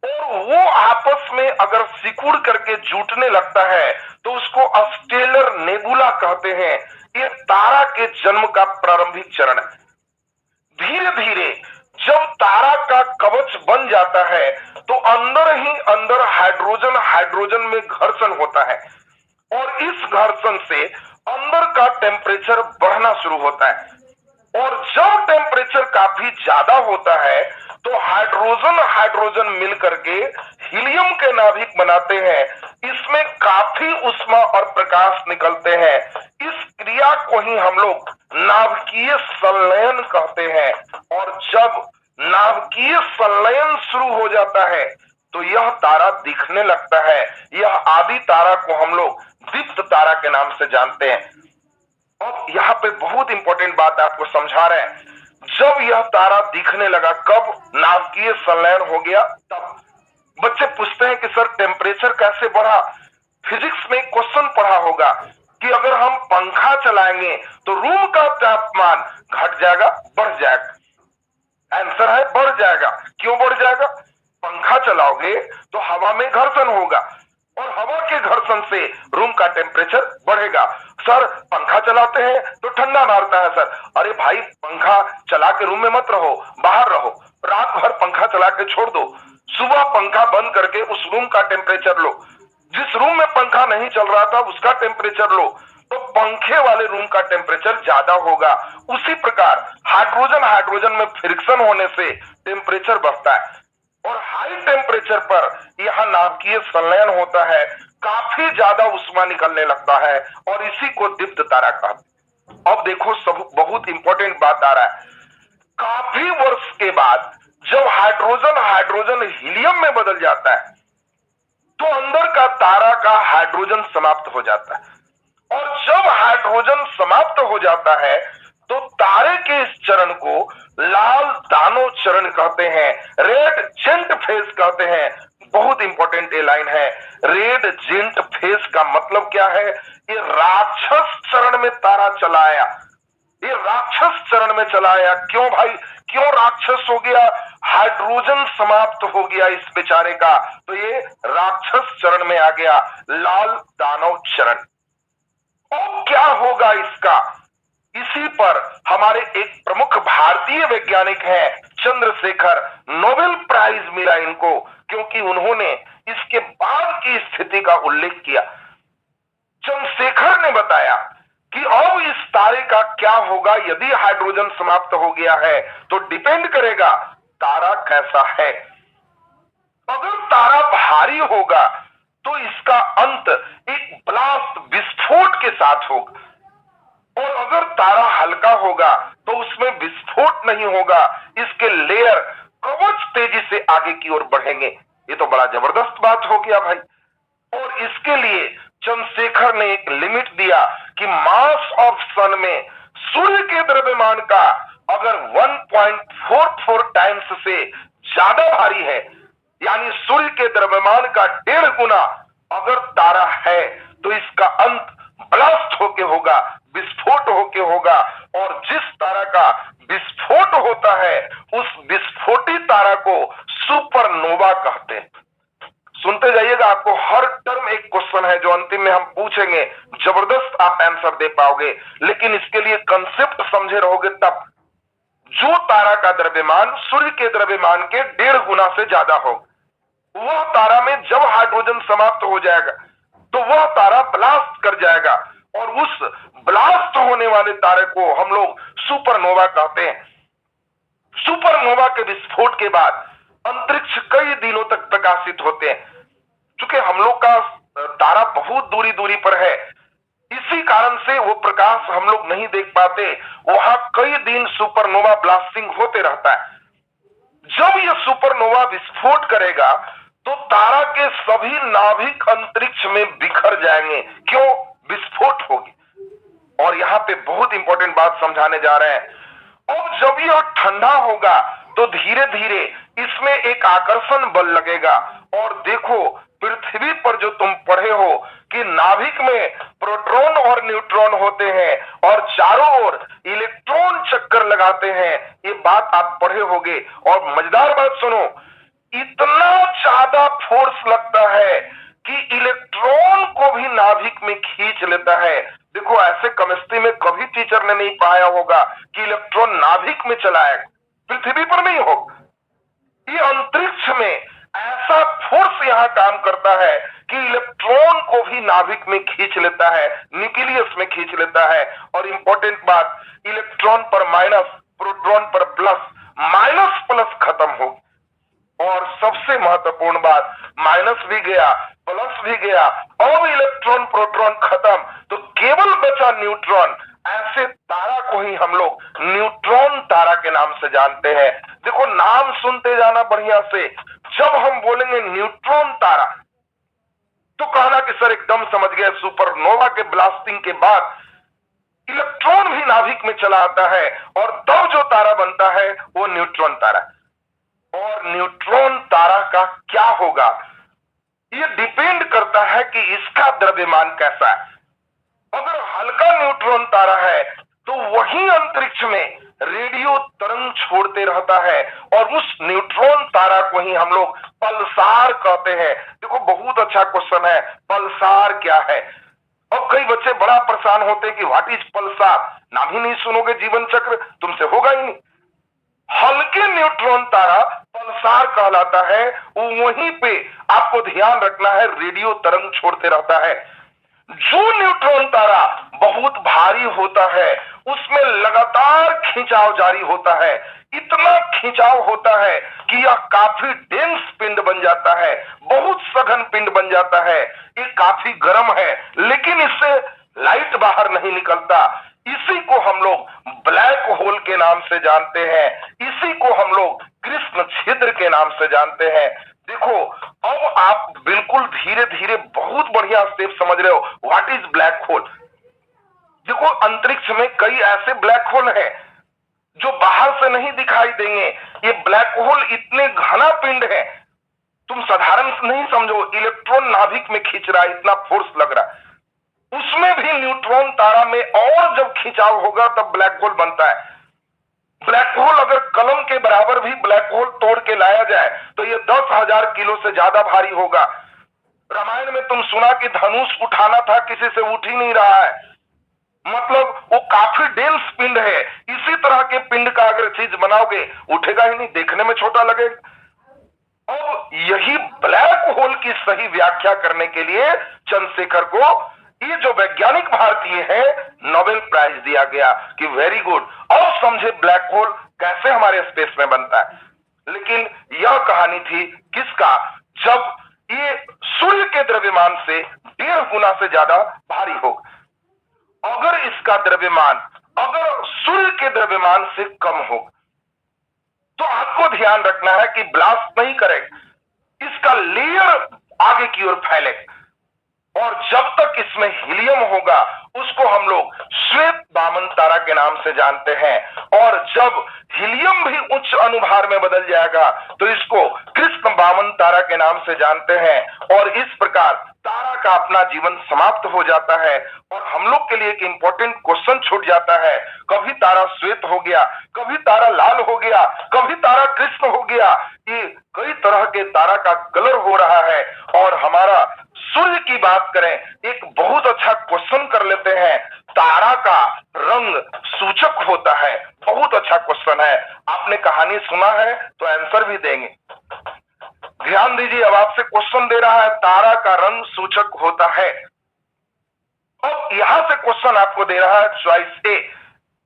और वो आपस में अगर सिकुड़ करके जुटने लगता है तो उसको स्टेलर नेबुला कहते हैं। ये तारा के जन्म का प्रारंभिक चरण है। धीरे धीरे जब तारा का कवच बन जाता है तो अंदर ही अंदर हाइड्रोजन हाइड्रोजन में घर्षण होता है और इस घर्षण से अंदर का टेम्परेचर बढ़ना शुरू होता है। और जब टेम्परेचर काफी ज्यादा होता है तो हाइड्रोजन हाइड्रोजन मिलकर के हीलियम के नाभिक बनाते हैं। इसमें काफी ऊष्मा और प्रकाश निकलते हैं। इस क्रिया को ही हम लोग नाभिकीय संलयन कहते हैं। और जब नाभिकीय संलयन शुरू हो जाता है तो यह तारा दिखने लगता है। यह आदि तारा को हम लोग दीप्त तारा के नाम से जानते हैं। अब यहाँ पे बहुत इंपॉर्टेंट बात आपको समझा रहे हैं। जब यह तारा दिखने लगा, कब नाभिकीय संलयन हो गया तब। बच्चे पूछते हैं कि सर टेम्परेचर कैसे बढ़ा? फिजिक्स में क्वेश्चन पढ़ा होगा कि अगर हम पंखा चलाएंगे तो रूम का तापमान घट जाएगा, बढ़ जाएगा। आंसर है बढ़ जाएगा। क्यों बढ़ जाएगा? पंखा चलाओगे तो हवा में घर्षण होगा और हवा के घर्षण से रूम का टेम्परेचर बढ़ेगा। सर पंखा चलाते हैं तो ठंडा मारता है। सर अरे भाई, पंखा चला के रूम में मत रहो, बाहर रहो, रात भर पंखा चला के छोड़ दो, सुबह पंखा बंद करके उस रूम का टेम्परेचर लो। जिस रूम में पंखा नहीं चल रहा था उसका टेम्परेचर लो तो पंखे वाले रूम का टेम्परेचर ज्यादा होगा। उसी प्रकार हाइड्रोजन हाइड्रोजन में फ्रिक्शन होने से टेम्परेचर बढ़ता है और हाई टेम्परेचर पर यह नाभिकीय संलयन होता है, काफी ज्यादा ऊष्मा निकलने लगता है और इसी को दीप्त तारा कहते हैं। अब देखो सब बहुत इंपॉर्टेंट बात आ रहा है। काफी वर्ष के बाद जब हाइड्रोजन हाइड्रोजन हीलियम में बदल जाता है तो अंदर का तारा का हाइड्रोजन समाप्त हो जाता है। और जब हाइड्रोजन समाप्त हो जाता है तो तारे के इस चरण को लाल दानव चरण कहते हैं, रेड जेंट फेज कहते हैं। बहुत इंपॉर्टेंट ये लाइन है। रेड जेंट फेज का मतलब क्या है? ये राक्षस चरण में तारा चला आया। ये राक्षस चरण में चला आया। क्यों भाई, क्यों राक्षस हो गया? हाइड्रोजन समाप्त हो गया इस बेचारे का, तो ये राक्षस चरण में आ गया, लाल दानव चरण। अब क्या होगा इसका, इसी पर हमारे एक प्रमुख भारतीय वैज्ञानिक हैं चंद्रशेखर, नोबेल प्राइज मिला इनको, क्योंकि उन्होंने इसके बाद की स्थिति का उल्लेख किया। चंद्रशेखर ने बताया कि अब इस तारे का क्या होगा यदि हाइड्रोजन समाप्त हो गया है, तो डिपेंड करेगा तारा कैसा है। अगर तारा भारी होगा तो इसका अंत एक ब्लास्ट, विस्फोट के साथ होगा, और अगर तारा हल्का होगा तो उसमें विस्फोट नहीं होगा, इसके लेयर, कवच तेजी से आगे की ओर बढ़ेंगे। ये तो बड़ा जबरदस्त बात हो गया भाई। और इसके लिए चंद्रशेखर ने एक लिमिट दिया कि मास ऑफ सन में सूर्य के द्रव्यमान का अगर 1.44 टाइम्स से ज्यादा भारी है, यानी सूर्य के द्रव्यमान का 1.5 गुना अगर तारा है, तो इसका अंत ब्लास्ट होके होगा, विस्फोट होके होगा। और जिस तारा का विस्फोट होता है उस विस्फोटी तारा को सुपरनोवा कहते हैं। सुनते जाइएगा, आपको हर टर्म एक क्वेश्चन है जो अंतिम में हम पूछेंगे, जबरदस्त आप आंसर दे पाओगे, लेकिन इसके लिए कंसेप्ट समझे रहोगे तब। जो तारा का द्रव्यमान सूर्य के द्रव्यमान के 1.5 गुना से ज्यादा हो, वह तारा में जब हाइड्रोजन समाप्त हो जाएगा तो वह तारा ब्लास्ट कर जाएगा, और उस ब्लास्ट होने वाले तारे को हम लोग सुपरनोवा कहते हैं। सुपरनोवा के विस्फोट के बाद अंतरिक्ष कई दिनों तक प्रकाशित होते हैं। चूंकि हम लोग का तारा बहुत दूरी दूरी पर है, इसी कारण से वो प्रकाश हम लोग नहीं देख पाते, वहां कई दिन सुपरनोवा ब्लास्टिंग होते रहता है। जब ये सुपरनोवा विस्फोट करेगा तो तारा के सभी नाभिक अंतरिक्ष में बिखर जाएंगे। क्यों? विस्फोट होगी। और यहाँ पे बहुत इंपॉर्टेंट बात समझाने जा रहे हैं। अब जब यह ठंडा होगा तो धीरे धीरे इसमें एक आकर्षण बल लगेगा। और देखो, पृथ्वी पर जो तुम पढ़े हो कि नाभिक में प्रोटॉन और न्यूट्रॉन होते हैं और चारों ओर इलेक्ट्रॉन चक्कर लगाते हैं, ये बात आप पढ़े होगे। और मजेदार बात सुनो, इतना ज्यादा फोर्स लगता है कि इलेक्ट्रॉन को भी नाभिक में खींच लेता है। देखो, ऐसे केमिस्ट्री में कभी टीचर ने नहीं पाया होगा कि इलेक्ट्रॉन नाभिक में चला है, पृथ्वी पर नहीं होगा। ये अंतरिक्ष में ऐसा फोर्स यहां काम करता है कि इलेक्ट्रॉन को भी नाभिक में खींच लेता है, न्यूक्लियस में खींच लेता है। और इंपॉर्टेंट बात, इलेक्ट्रॉन पर माइनस, प्रोटॉन पर प्लस, माइनस प्लस खत्म हो। और सबसे महत्वपूर्ण बात, माइनस भी गया, प्लस भी गया, अब इलेक्ट्रॉन प्रोटॉन खत्म, तो केवल बचा न्यूट्रॉन। ऐसे तारा को ही हम लोग न्यूट्रॉन तारा के नाम से जानते हैं। देखो, नाम सुनते जाना बढ़िया से। जब हम बोलेंगे न्यूट्रॉन तारा तो कहना कि सर एकदम समझ गए, सुपरनोवा के ब्लास्टिंग के बाद इलेक्ट्रॉन भी नाभिक में चला आता है और तब जो तारा बनता है वो न्यूट्रॉन तारा। और न्यूट्रॉन तारा का क्या होगा, ये डिपेंड करता है कि इसका द्रव्यमान कैसा है। अगर हल्का न्यूट्रॉन तारा है तो वही अंतरिक्ष में रेडियो तरंग छोड़ते रहता है, और उस न्यूट्रॉन तारा को ही हम लोग पल्सार कहते हैं। देखो, बहुत अच्छा क्वेश्चन है, पल्सार क्या है। अब कई बच्चे बड़ा परेशान होते हैं कि व्हाट इज पल्सार। नाम ही नहीं सुनोगे जीवन चक्र, तुमसे होगा ही नहीं। हल्के न्यूट्रॉन तारा पल्सार कहलाता है। वहीं पे आपको ध्यान रखना है, रेडियो तरंग छोड़ते रहता है। जो न्यूट्रॉन तारा बहुत भारी होता है उसमें लगातार खिंचाव जारी होता है। इतना खिंचाव होता है कि यह काफी डेंस पिंड बन जाता है, बहुत सघन पिंड बन जाता है। ये काफी गर्म है, लेकिन इससे लाइट बाहर नहीं निकलता। इसी को हम लोग ब्लैक होल के नाम से जानते हैं, इसी को हम लोग कृष्ण छिद्र के नाम से जानते हैं। देखो, अब आप बिल्कुल धीरे धीरे बहुत बढ़िया स्टेप समझ रहे हो। What is black hole. देखो, अंतरिक्ष में कई ऐसे ब्लैक होल हैं जो बाहर से नहीं दिखाई देंगे। ये ब्लैक होल इतने घना पिंड है, तुम साधारण नहीं समझो। इलेक्ट्रॉन नाभिक में खींच रहा है, इतना फोर्स लग रहा है। उसमें भी न्यूट्रॉन तारा में और जब खिंचाव होगा तब ब्लैक होल बनता है। ब्लैक होल अगर कलम के बराबर भी ब्लैक होल तोड़ के लाया जाए तो ये 10,000 किलो से ज्यादा भारी होगा। रामायण में तुम सुना कि धनुष उठाना था, किसी से उठ ही नहीं रहा है। मतलब वो काफी डेंस पिंड है। इसी तरह के पिंड का अगर चीज बनाओगे उठेगा ही नहीं, देखने में छोटा लगेगा। अब यही ब्लैक होल की सही व्याख्या करने के लिए चंद्रशेखर को, ये जो वैज्ञानिक भारतीय है, नोबेल प्राइज दिया गया कि वेरी गुड, अब समझे ब्लैक होल कैसे हमारे स्पेस में बनता है। लेकिन यह कहानी थी किसका, जब ये सूर्य के द्रव्यमान से 1.5 गुना से ज्यादा भारी होगा। अगर इसका द्रव्यमान अगर सूर्य के द्रव्यमान से कम होगा तो आपको ध्यान रखना है कि ब्लास्ट नहीं करेगा, इसका लेयर आगे की ओर फैलेगा। और जब तक इसमें हीलियम होगा उसको हम लोग श्वेत वामन तारा के नाम से जानते हैं। और जब हीलियम भी उच्च अनुभार में बदल जाएगा तो इसको कृष्ण वामन तारा के नाम से जानते हैं। और इस प्रकार तारा का अपना जीवन समाप्त हो जाता है। और हम लोग के लिए एक इंपॉर्टेंट क्वेश्चन छूट जाता है, कभी तारा श्वेत हो गया, कभी तारा लाल हो गया, कभी तारा कृष्ण हो गया, ये कई तरह के तारा का कलर हो रहा है। और हमारा सूर्य की बात करें, एक बहुत अच्छा क्वेश्चन कर लेते हैं, तारा का रंग सूचक होता है। बहुत अच्छा क्वेश्चन है, आपने कहानी सुना है तो आंसर भी देंगे। ध्यान दीजिए, अब आपसे क्वेश्चन दे रहा है, तारा का रंग सूचक होता है। अब यहां से क्वेश्चन आपको दे रहा है चॉइस ए,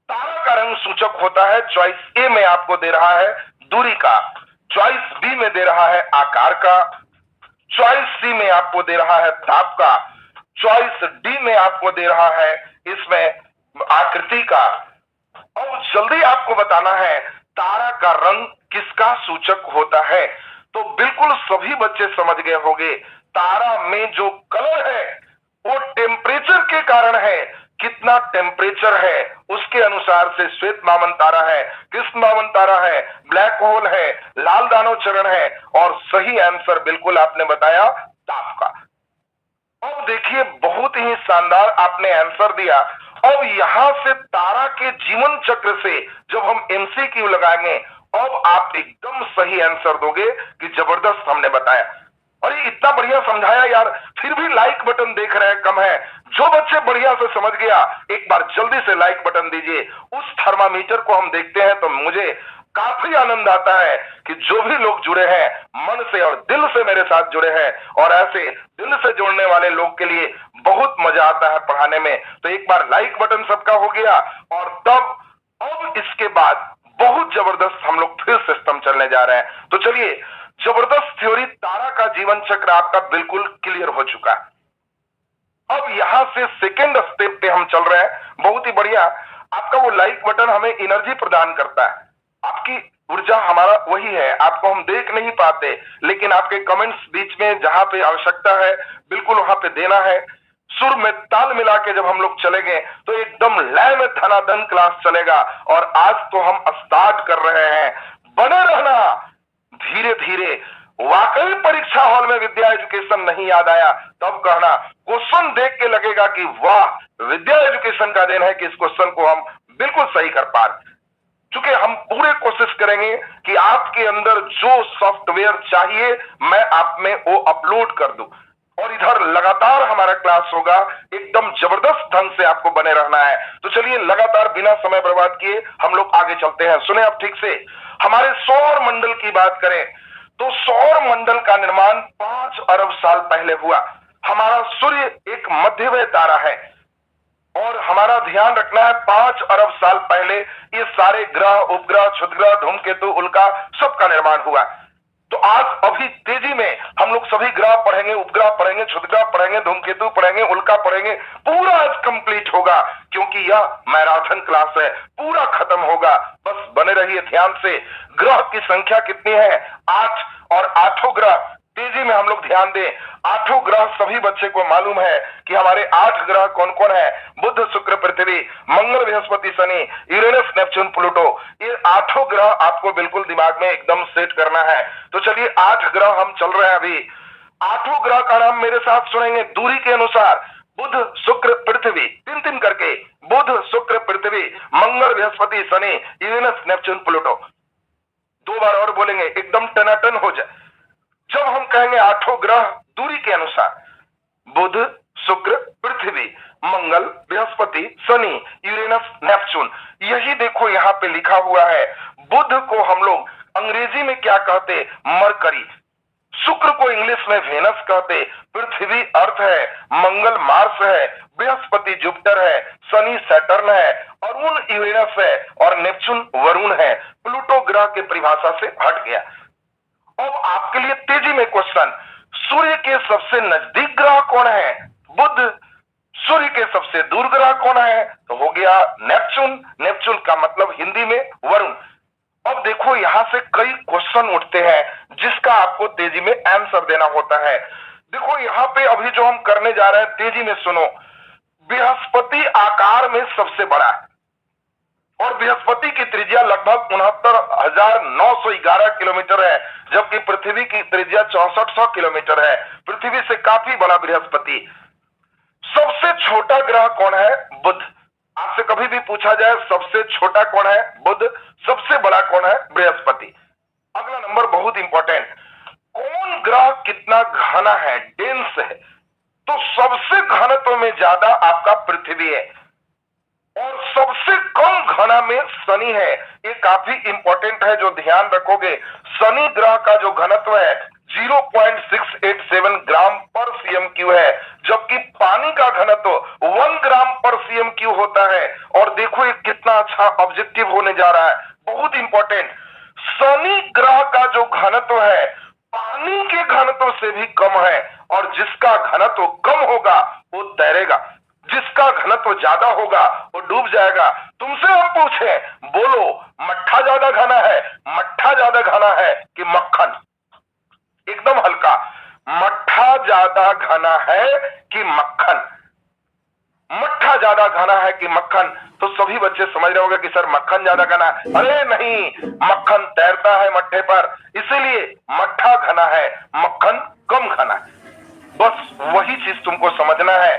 तारा का रंग सूचक होता है। चॉइस ए में आपको दे रहा है दूरी का, चॉइस बी में दे रहा है आकार का, चॉइस सी में आपको दे रहा है ताप का, चॉइस डी में आपको दे रहा है इसमें आकृति का। अब जल्दी आपको बताना है तारा का रंग किसका सूचक होता है। तो बिल्कुल सभी बच्चे समझ गए होंगे, तारा में जो कलर है वो टेम्परेचर के कारण है। कितना टेम्परेचर है उसके अनुसार से श्वेत वामन तारा है, कृष्ण वामन तारा है, ब्लैक होल है, लाल दानव चरण है। और सही आंसर बिल्कुल आपने बताया ताप का। अब देखिए, बहुत ही शानदार आपने आंसर दिया। अब यहां से तारा के जीवन चक्र से जब हम एमसीक्यू लगाएंगे, अब आप एकदम सही आंसर दोगे कि जबरदस्त हमने बताया। अरे इतना बढ़िया समझाया यार, फिर भी लाइक बटन देख रहे हैं कम है। जो बच्चे बढ़िया से समझ गया एक बार जल्दी से लाइक बटन दीजिए। उस थर्मामीटर को हम देखते हैं तो मुझे काफी आनंद आता है कि जो भी लोग जुड़े हैं मन से और दिल से मेरे साथ जुड़े हैं, और ऐसे दिल से जुड़ने वाले लोग के लिए बहुत मजा आता है पढ़ाने में। तो एक बार लाइक बटन सबका हो गया, और तब अब इसके बाद बहुत जबरदस्त हम लोग फिर सिस्टम चलने जा रहे हैं। तो चलिए, जबरदस्त थ्योरी, तारा का जीवन चक्र आपका बिल्कुल क्लियर हो चुका है। अब यहां से सेकेंड स्टेप पे हम चल रहे हैं। बहुत ही बढ़िया, आपका वो लाइक बटन हमें एनर्जी प्रदान करता है। आपकी ऊर्जा हमारा वही है, आपको हम देख नहीं पाते, लेकिन आपके कमेंट्स बीच में जहां पे आवश्यकता है बिल्कुल वहां पे देना है। सुर में ताल मिला के जब हम लोग चलेंगे तो एकदम लय में धनाधन क्लास चलेगा। और आज तो हम स्टार्ट कर रहे हैं, बने रहना धीरे धीरे। वाकई परीक्षा हॉल में विद्या एजुकेशन नहीं याद आया तब कहना, क्वेश्चन देख के लगेगा कि वाह विद्या एजुकेशन का देन है कि इस क्वेश्चन को हम बिल्कुल सही कर पा रहे। चूंकि हम पूरे कोशिश करेंगे कि आपके अंदर जो सॉफ्टवेयर चाहिए मैं आप में वो अपलोड कर दूं, और इधर लगातार हमारा क्लास होगा। एकदम जबरदस्त ढंग से आपको बने रहना है। तो चलिए, लगातार बिना समय बर्बाद किए हम लोग आगे चलते हैं। सुने आप ठीक से, हमारे सौर मंडल की बात करें तो सौर मंडल का निर्माण 5 अरब साल पहले हुआ। हमारा सूर्य एक मध्यवय तारा है, और हमारा ध्यान रखना है 5 अरब साल पहले ये सारे ग्रह, उपग्रह, क्षुद्रग्रह, धूमकेतु, उल्का सबका निर्माण हुआ। तो आज अभी तेजी में हम लोग सभी ग्रह पढ़ेंगे, उपग्रह पढ़ेंगे, क्षुद्रग्रह पढ़ेंगे, धूमकेतु पढ़ेंगे, उल्का पढ़ेंगे। पूरा आज कंप्लीट होगा क्योंकि यह मैराथन क्लास है, पूरा खत्म होगा। बस बने रहिए ध्यान से। ग्रह की संख्या कितनी है? 8, और 8 ग्रह तेजी में हम लोग ध्यान दें। 8 ग्रह सभी बच्चे को मालूम है कि हमारे 8 ग्रह कौन कौन है। बुध, शुक्र, पृथ्वी, मंगल, बृहस्पति, शनि, यूरेनस, नेपच्यून, प्लूटो। ये 8 ग्रह आपको बिल्कुल दिमाग में एकदम सेट करना है। तो चलिए, 8 ग्रह हम चल रहे हैं अभी। 8 ग्रह का नाम मेरे साथ सुनेंगे दूरी के अनुसार। बुध, शुक्र, पृथ्वी, 3-3 करके। बुध, शुक्र, पृथ्वी, मंगल, बृहस्पति, शनि, यूरेनस, नेपच्यून, प्लूटो। 2 बार और बोलेंगे, एकदम टनाटन हो जाए। जब हम कहेंगे 8 ग्रह दूरी के अनुसार, बुध, शुक्र, पृथ्वी, मंगल, बृहस्पति, शनि, यूरेनस, नेपच्यून। यही देखो यहाँ पे लिखा हुआ है। बुध को हम लोग अंग्रेजी में क्या कहते? मरकरी। शुक्र को इंग्लिश में वेनस कहते। पृथ्वी अर्थ है, मंगल मार्स है, बृहस्पति जुपिटर है, शनि सैटर्न है, अरुण यूरेनस है और नेपच्यून वरुण है। प्लूटो ग्रह के परिभाषा से हट गया। अब आपके लिए तेजी में क्वेश्चन, सूर्य के सबसे नजदीक ग्रह कौन है? बुध। सूर्य के सबसे दूर ग्रह कौन है? तो हो गया नेपच्यून। नेपच्यून का मतलब हिंदी में वरुण। अब देखो यहां से कई क्वेश्चन उठते हैं जिसका आपको तेजी में आंसर देना होता है। देखो यहाँ पे अभी जो हम करने जा रहे हैं, तेजी में सुनो। बृहस्पति आकार में सबसे बड़ा है और बृहस्पति की त्रिज्या लगभग 69,911 किलोमीटर है, जबकि पृथ्वी की त्रिज्या 6400 किलोमीटर है। पृथ्वी से काफी बड़ा बृहस्पति। सबसे छोटा ग्रह कौन है? बुध। आपसे कभी भी पूछा जाए सबसे छोटा कौन है? बुध। सबसे बड़ा कौन है? बृहस्पति। अगला नंबर बहुत इंपॉर्टेंट, कौन ग्रह कितना घना है? डेंस है। तो सबसे घनत्व में ज्यादा आपका पृथ्वी है और सबसे कम घना में शनि है। ये काफी इंपॉर्टेंट है, जो ध्यान रखोगे। शनि ग्रह का जो घनत्व है 0.687 ग्राम पर CM3 है, जबकि पानी का घनत्व 1 ग्राम पर CM3 होता है। और देखो ये कितना अच्छा ऑब्जेक्टिव होने जा रहा है, बहुत इंपॉर्टेंट। शनि ग्रह का जो घनत्व है पानी के घनत्व से भी कम है, और जिसका घनत्व कम होगा वो तैरेगा, जिसका घनत्व ज्यादा होगा वो डूब जाएगा। तुमसे हम पूछे, बोलो मट्ठा ज्यादा घना है, मट्ठा ज्यादा घना है कि मक्खन? एकदम हल्का, मट्ठा ज्यादा घना है कि मक्खन? मट्ठा ज्यादा घना है कि मक्खन? तो सभी बच्चे समझ रहे होंगे कि सर मक्खन ज्यादा घना है। अरे नहीं, मक्खन तैरता है मट्ठे पर, इसीलिए मट्ठा घना है, मक्खन कम घना है। बस वही चीज तुमको समझना है।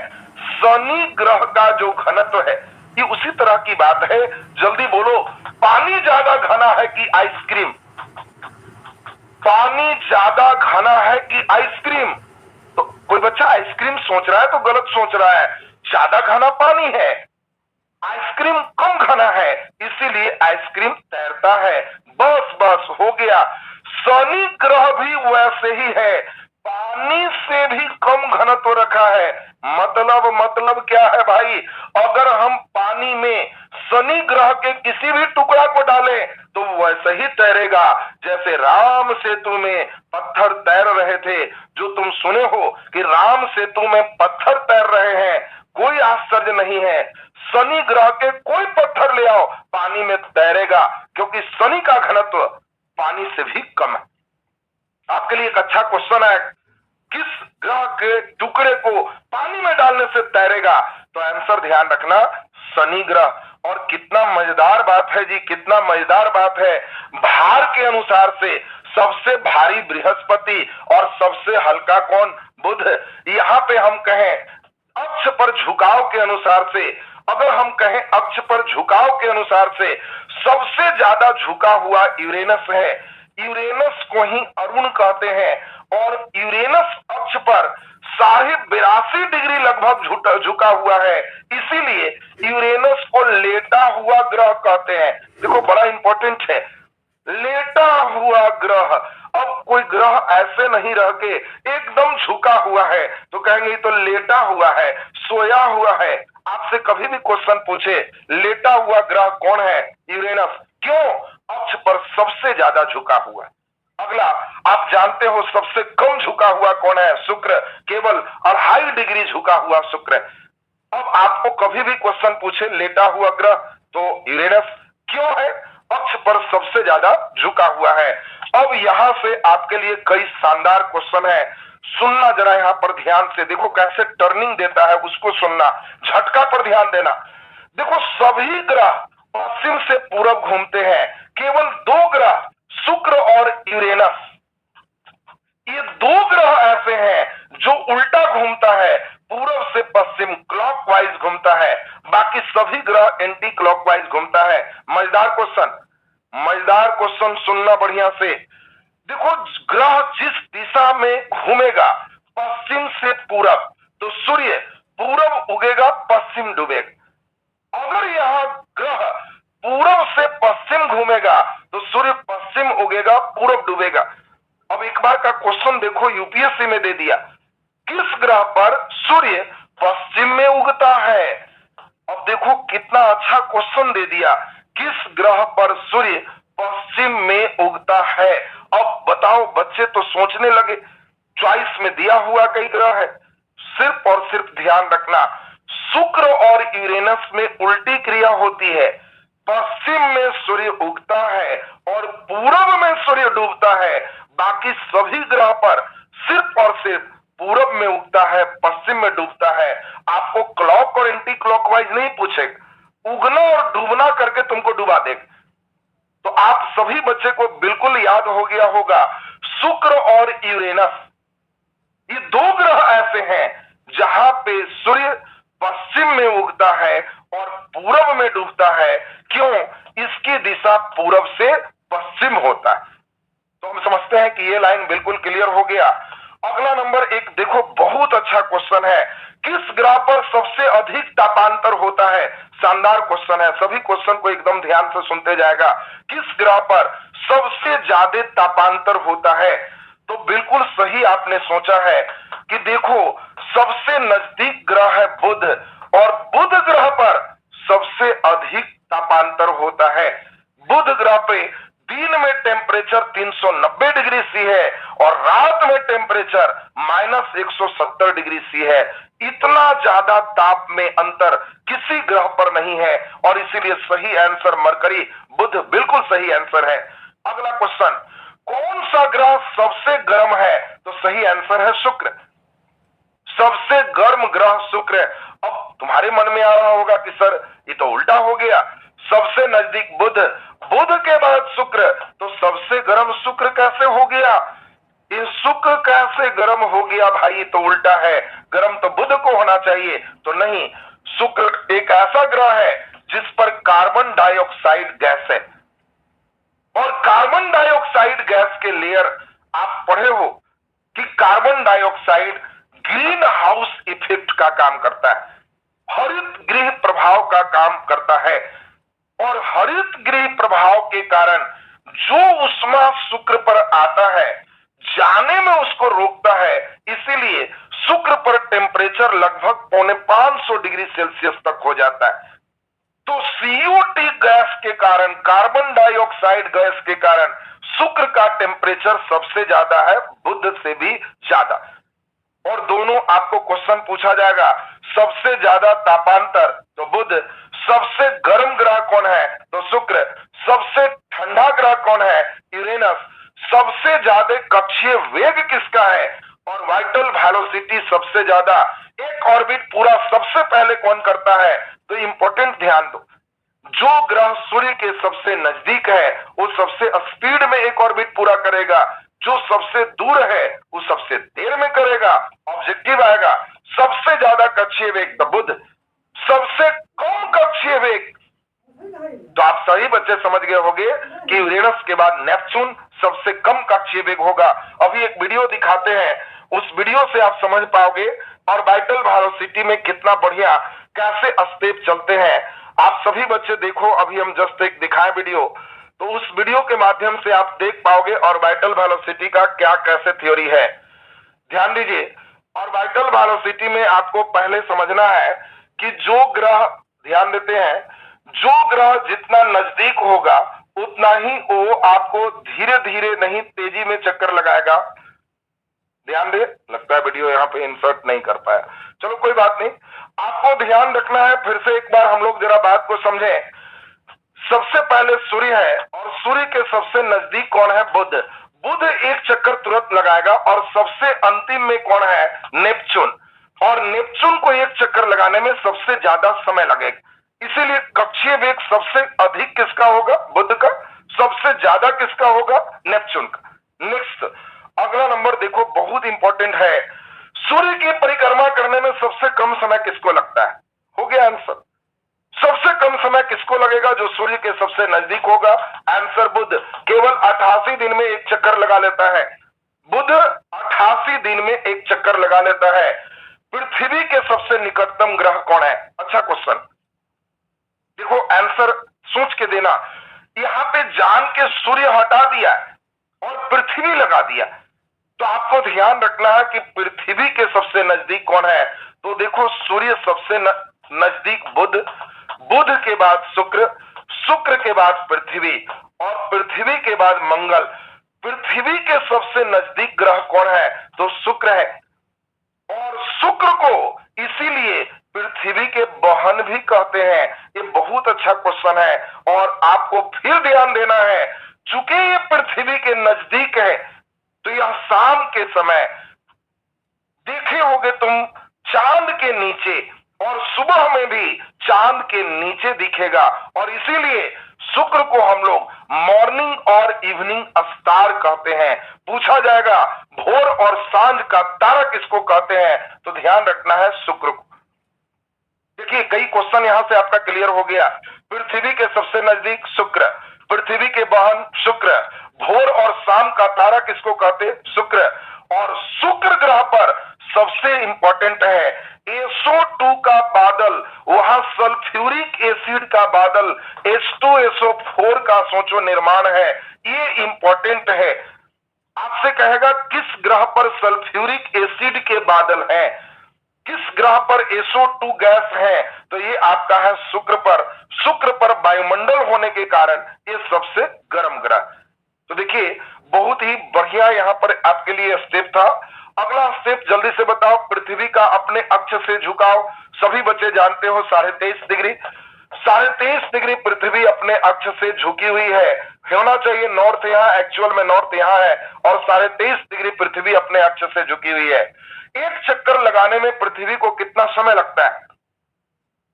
शनि ग्रह का जो घनत्व है ये उसी तरह की बात है। जल्दी बोलो, पानी ज्यादा घना है कि आइसक्रीम? पानी ज्यादा घना है कि आइसक्रीम? तो कोई बच्चा आइसक्रीम सोच रहा है तो गलत सोच रहा है। ज्यादा घना पानी है, आइसक्रीम कम घना है, इसीलिए आइसक्रीम तैरता है। बस बस हो गया। शनि ग्रह भी वैसे ही है, पानी से भी कम घनत्व रखा है। मतलब क्या है भाई? अगर हम पानी में शनि ग्रह के किसी भी टुकड़ा को डालें तो वैसे ही तैरेगा जैसे राम सेतु में पत्थर तैर रहे थे। जो तुम सुने हो कि राम सेतु में पत्थर तैर रहे हैं, कोई आश्चर्य नहीं है। शनि ग्रह के कोई पत्थर ले आओ, पानी में तैरेगा, क्योंकि शनि का घनत्व पानी से भी कम है। आपके लिए एक अच्छा क्वेश्चन है, किस ग्रह के टुकड़े को पानी में डालने से तैरेगा? तो आंसर ध्यान रखना, शनि ग्रह। और कितना मजेदार बात है जी, कितना मजेदार बात है। भार के अनुसार से सबसे भारी बृहस्पति और सबसे हल्का कौन? बुध। यहाँ पे हम कहें अक्ष पर झुकाव के अनुसार से, अगर हम कहें अक्ष पर झुकाव के अनुसार से सबसे ज्यादा झुका हुआ यूरेनस है। यूरेनस को ही अरुण कहते हैं और यूरेनस अक्ष पर 82.5 डिग्री लगभग झुका हुआ है, इसीलिए यूरेनस को लेटा हुआ ग्रह कहते हैं। देखो बड़ा इंपॉर्टेंट है, लेटा हुआ ग्रह। अब कोई ग्रह ऐसे नहीं रह के एकदम झुका हुआ है तो कहेंगे तो लेटा हुआ है, सोया हुआ है। आपसे कभी भी क्वेश्चन पूछे लेटा हुआ ग्रह कौन है? यूरेनस। क्यों? अक्ष पर सबसे ज्यादा झुका हुआ है। अगला, आप जानते हो सबसे कम झुका हुआ कौन है? शुक्र। केवल 2.5 डिग्री झुका हुआ शुक्र। अब आपको कभी भी क्वेश्चन पूछे लेटा हुआ ग्रह तो यूरेनस। क्यों है? अक्ष पर सबसे ज्यादा झुका हुआ है। अब यहां से आपके लिए कई शानदार क्वेश्चन है, सुनना जरा यहां पर ध्यान से। देखो कैसे टर्निंग देता है, उसको सुनना, झटका पर ध्यान देना। देखो सभी ग्रह पश्चिम से पूरब घूमते हैं, केवल 2 ग्रह शुक्र और यूरेनस, ये 2 ग्रह ऐसे हैं जो उल्टा घूमता है, पूरब से पश्चिम क्लॉकवाइज घूमता है। बाकी सभी ग्रह एंटी क्लॉकवाइज घूमता है। मजेदार क्वेश्चन, मजेदार क्वेश्चन, सुनना बढ़िया से। देखो ग्रह जिस दिशा में घूमेगा पश्चिम से पूरब, तो सूर्य पूरब उगेगा पश्चिम डूबेगा। अगर यह ग्रह पूरब से पश्चिम घूमेगा तो सूर्य पश्चिम उगेगा पूरब डूबेगा। अब एक बार का क्वेश्चन देखो, यूपीएससी में दे दिया, किस ग्रह पर सूर्य पश्चिम में उगता है। अब देखो कितना अच्छा क्वेश्चन दे दिया, किस ग्रह पर सूर्य पश्चिम में उगता है। अब बताओ, बच्चे तो सोचने लगे, चॉइस में दिया हुआ कई ग्रह है। सिर्फ और सिर्फ ध्यान रखना, शुक्र और यूरेनस में उल्टी क्रिया होती है। पश्चिम में सूर्य उगता है और पूरब में सूर्य डूबता है। बाकी सभी ग्रह पर सिर्फ और सिर्फ पूरब में उगता है, पश्चिम में डूबता है। आपको क्लॉक और एंटी क्लॉकवाइज नहीं पूछेगा, उगना और डूबना करके तुमको डुबा देगा। तो आप सभी बच्चे को बिल्कुल याद हो गया होगा, शुक्र और यूरेनस ये दो ग्रह ऐसे हैं जहां पे सूर्य पश्चिम में उगता है और पूरब में डूबता है। क्यों? इसकी दिशा पूरब से पश्चिम होता है। तो हम समझते हैं कि ये लाइन बिल्कुल क्लियर हो गया। अगला नंबर एक देखो, बहुत अच्छा क्वेश्चन है, किस ग्रह पर सबसे अधिक तापांतर होता है। शानदार क्वेश्चन है, सभी क्वेश्चन को एकदम ध्यान से सुनते जाएगा। किस ग्रह पर सबसे ज्यादा तापांतर होता है? तो बिल्कुल सही आपने सोचा है कि देखो, सबसे नजदीक ग्रह है बुध, और बुध ग्रह पर सबसे अधिक तापांतर होता है। बुध ग्रह पे दिन में टेम्परेचर 390 डिग्री सी है और रात में टेम्परेचर -170 डिग्री सी है। इतना ज्यादा ताप में अंतर किसी ग्रह पर नहीं है, और इसीलिए सही आंसर मरकरी, बुध बिल्कुल सही आंसर है। अगला क्वेश्चन, कौन सा ग्रह सबसे गर्म है? तो सही आंसर है शुक्र। सबसे गर्म ग्रह शुक्र। अब तुम्हारे मन में आ रहा होगा कि सर ये तो उल्टा हो गया, सबसे नजदीक बुध, बुध के बाद शुक्र, तो सबसे गर्म शुक्र कैसे हो गया? ये शुक्र कैसे गर्म हो गया भाई? तो उल्टा है, गर्म तो बुध को होना चाहिए। तो नहीं, शुक्र एक ऐसा ग्रह है जिस पर कार्बन डाइऑक्साइड गैस है, और कार्बन डाइऑक्साइड गैस के लेयर आप पढ़े हो कि carbon dioxide green house effect का काम करता है, हरित गृह प्रभाव का काम करता है, और हरित गृह प्रभाव के कारण जो उष्मा शुक्र पर आता है जाने में उसको रोकता है। इसीलिए शुक्र पर टेम्परेचर लगभग 550 डिग्री सेल्सियस तक हो जाता है। तो CO2 गैस के कारण, कार्बन डाइऑक्साइड गैस के कारण शुक्र का टेम्परेचर सबसे ज्यादा है, बुध से भी ज्यादा। और दोनों आपको क्वेश्चन पूछा जाएगा, सबसे ज्यादा तापांतर तो बुध, सबसे गर्म ग्रह कौन है? तो शुक्र, सबसे ठंडा ग्रह कौन है? यूरेनस, सबसे ज्यादा कक्षीय वेग किसका है? और वाइटल वेलोसिटी सबसे ज्यादा, एक ऑर्बिट पूरा सबसे पहले कौन करता है? तो इंपॉर्टेंट ध्यान दो, जो ग्रह सूर्य के सबसे नजदीक है वो सबसे स्पीड में एक ऑर्बिट पूरा करेगा, जो सबसे दूर है वो सबसे देर में करेगा। ऑब्जेक्टिव आएगा, सबसे ज्यादा कक्षीय वेग तो बुध, सबसे कम कक्षीय वेग, तो आप सही बच्चे समझ गए होंगे कि यूरेनस के बाद नेपच्यून सबसे कम कक्षीय वेग होगा। अभी एक वीडियो दिखाते हैं, उस वीडियो से आप समझ पाओगे और वाइटल वेलोसिटी में कितना बढ़िया कैसे स्टेप चलते हैं। आप सभी बच्चे देखो, अभी हम जस्ट एक दिखाए वीडियो, तो उस वीडियो के माध्यम से आप देख पाओगे और वाइटल वेलोसिटी का क्या कैसे थ्योरी है, ध्यान दीजिए। और वाइटल वेलोसिटी में आपको पहले समझना है कि जो ग्रह, ध्यान देते हैं, जो ग्रह जितना नजदीक होगा उतना ही वो आपको धीरे धीरे नहीं तेजी में चक्कर लगाएगा। ध्यान दे, लगता है वीडियो यहाँ पे इंसर्ट नहीं कर पाया, चलो कोई बात नहीं, आपको ध्यान रखना है। फिर से एक बार हम लोग जरा बात को समझें। सबसे पहले सूर्य है और सूर्य के सबसे नजदीक कौन है? बुध। बुध एक चक्कर तुरंत लगाएगा, और सबसे अंतिम में कौन है? नेपच्यून, और नेपच्यून को एक चक्कर लगाने में सबसे ज्यादा समय लगेगा। इसीलिए कक्षीय वेग सबसे अधिक किसका होगा? बुध का। सबसे ज्यादा किसका होगा? नेपच्यून का। नेक्स्ट अगला नंबर देखो, बहुत इंपॉर्टेंट है, सूर्य की परिक्रमा करने में सबसे कम समय किसको लगता है? हो गया आंसर, सबसे कम समय किसको लगेगा? जो सूर्य के सबसे नजदीक होगा। आंसर बुध, केवल 88 दिन में एक चक्कर लगा लेता है। बुध 88 दिन में एक चक्कर लगा लेता है। पृथ्वी के सबसे निकटतम ग्रह कौन है? अच्छा क्वेश्चन। देखो आंसर सोच के देना। यहां पे जान के सूर्य हटा दिया और पृथ्वी लगा दिया, तो आपको ध्यान रखना है कि पृथ्वी के सबसे नजदीक कौन है। तो देखो सूर्य सबसे नजदीक बुध, बुध के बाद शुक्र, शुक्र के बाद पृथ्वी और पृथ्वी के बाद मंगल। पृथ्वी के सबसे नजदीक ग्रह कौन है? तो शुक्र है। और शुक्र को इसीलिए पृथ्वी के बहन भी कहते हैं। ये बहुत अच्छा क्वेश्चन है और आपको फिर ध्यान देना है, चूंकि ये पृथ्वी के नजदीक है तो यह शाम के समय देखे होगे तुम चांद के नीचे, और सुबह में भी चांद के नीचे दिखेगा। और इसीलिए शुक्र को हम लोग मॉर्निंग और इवनिंग स्टार कहते हैं। पूछा जाएगा भोर और सांझ का तारा किसको कहते हैं, तो ध्यान रखना है शुक्र को। देखिए कई क्वेश्चन यहां से आपका क्लियर हो गया। पृथ्वी के सबसे नजदीक शुक्र, पृथ्वी के बहन शुक्र, भोर और शाम का तारा किसको कहते? शुक्र। और शुक्र ग्रह पर सबसे इंपॉर्टेंट है SO2 का बादल, वहां सल्फ्यूरिक एसिड का बादल H2SO4 का सोचो निर्माण है। ये इंपॉर्टेंट है। आपसे कहेगा किस ग्रह पर सल्फ्यूरिक एसिड के बादल हैं, किस ग्रह पर SO2 गैस है, तो ये आपका है शुक्र पर। शुक्र पर वायुमंडल होने के कारण ये सबसे गर्म ग्रह। तो देखिए बहुत ही बढ़िया यहाँ पर आपके लिए स्टेप था। अगला स्टेप जल्दी से बताओ। पृथ्वी का अपने अक्ष से झुकाव सभी बच्चे जानते हो 23.5 डिग्री। 23.5 डिग्री पृथ्वी अपने अक्ष से झुकी हुई है। होना चाहिए नॉर्थ यहाँ, एक्चुअल में नॉर्थ यहाँ है और 23.5 डिग्री पृथ्वी अपने अक्ष से झुकी हुई है। एक चक्कर लगाने में पृथ्वी को कितना समय लगता है?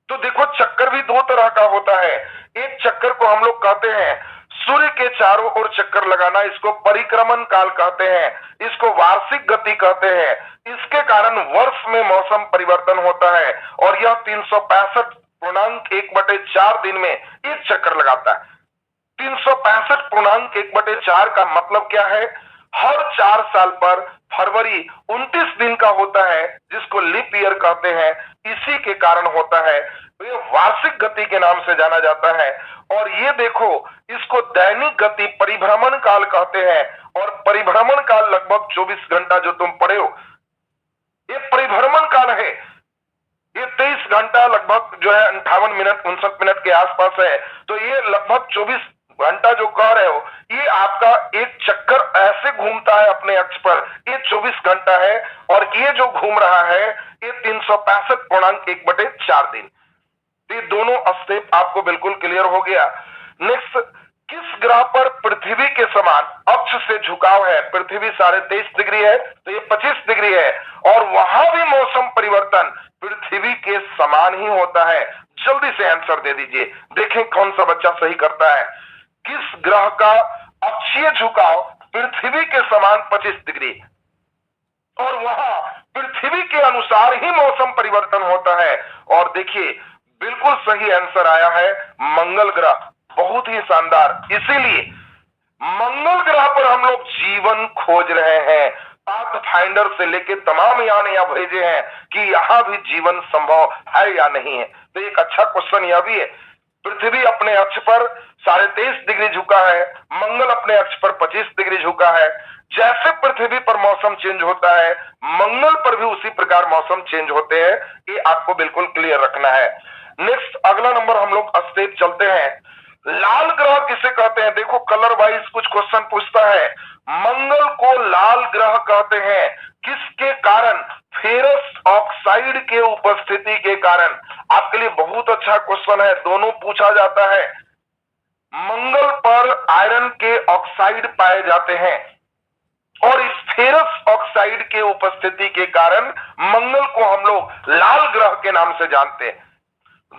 तो देखो चक्कर भी दो तरह का होता है। एक चक्कर को हम लोग कहते हैं सूर्य के चारों ओर चक्कर लगाना, इसको परिक्रमण काल कहते हैं, इसको वार्षिक गति कहते हैं। इसके कारण वर्ष में मौसम परिवर्तन होता है और यह 365.1/4 दिन में एक चक्कर लगाता है। 365.1/4 का मतलब क्या है? हर 4 साल पर फरवरी 29 दिन का होता है, जिसको लीप ईयर कहते हैं। इसी के कारण होता है, तो ये वार्षिक गति के नाम से जाना जाता है। और ये देखो इसको दैनिक गति परिभ्रमण काल कहते हैं। और परिभ्रमण काल लगभग 24 घंटा जो तुम पढ़े हो, ये परिभ्रमण काल है। ये 23 घंटा लगभग जो है 58 मिनट 59 मिनट के आसपास है। तो ये लगभग 24 घंटा जो कह रहे हो, ये आपका एक चक्कर ऐसे घूमता है अपने अक्ष पर, ये 24 घंटा है। और ये जो घूम रहा है ये 365.1/4 दिन। ये दोनों स्टेप आपको बिल्कुल क्लियर हो गया। नेक्स्ट, किस ग्रह पर पृथ्वी के समान अक्ष से झुकाव है? पृथ्वी 23.5 डिग्री है तो ये 25 डिग्री है, और वहां भी मौसम परिवर्तन पृथ्वी के समान ही होता है। जल्दी से आंसर दे दीजिए, देखें कौन सा बच्चा सही करता है। किस ग्रह का अक्षीय झुकाव पृथ्वी के समान 25 डिग्री, और वहां पृथ्वी के अनुसार ही मौसम परिवर्तन होता है? और देखिए बिल्कुल सही आंसर आया है मंगल ग्रह। बहुत ही शानदार। इसीलिए मंगल ग्रह पर हम लोग जीवन खोज रहे हैं। पाथफाइंडर से लेके तमाम यान यहाँ भेजे हैं कि यहाँ भी जीवन संभव है या नहीं है। तो एक अच्छा क्वेश्चन यह भी है। पृथ्वी अपने अक्ष पर 23.5 डिग्री झुका है, मंगल अपने अक्ष पर 25 डिग्री झुका है। जैसे पृथ्वी पर मौसम चेंज होता है, मंगल पर भी उसी प्रकार मौसम चेंज होते हैं। ये आपको बिल्कुल क्लियर रखना है। नेक्स्ट अगला नंबर हम लोग स्टेप चलते हैं। लाल ग्रह किसे कहते हैं? देखो कलर वाइज कुछ क्वेश्चन पूछता है। मंगल को लाल ग्रह कहते हैं किसके कारण? फेरस ऑक्साइड के उपस्थिति के कारण। आपके लिए बहुत अच्छा क्वेश्चन है, दोनों पूछा जाता है। मंगल पर आयरन के ऑक्साइड पाए जाते हैं और इस फेरस ऑक्साइड के उपस्थिति के कारण मंगल को हम लोग लाल ग्रह के नाम से जानते हैं।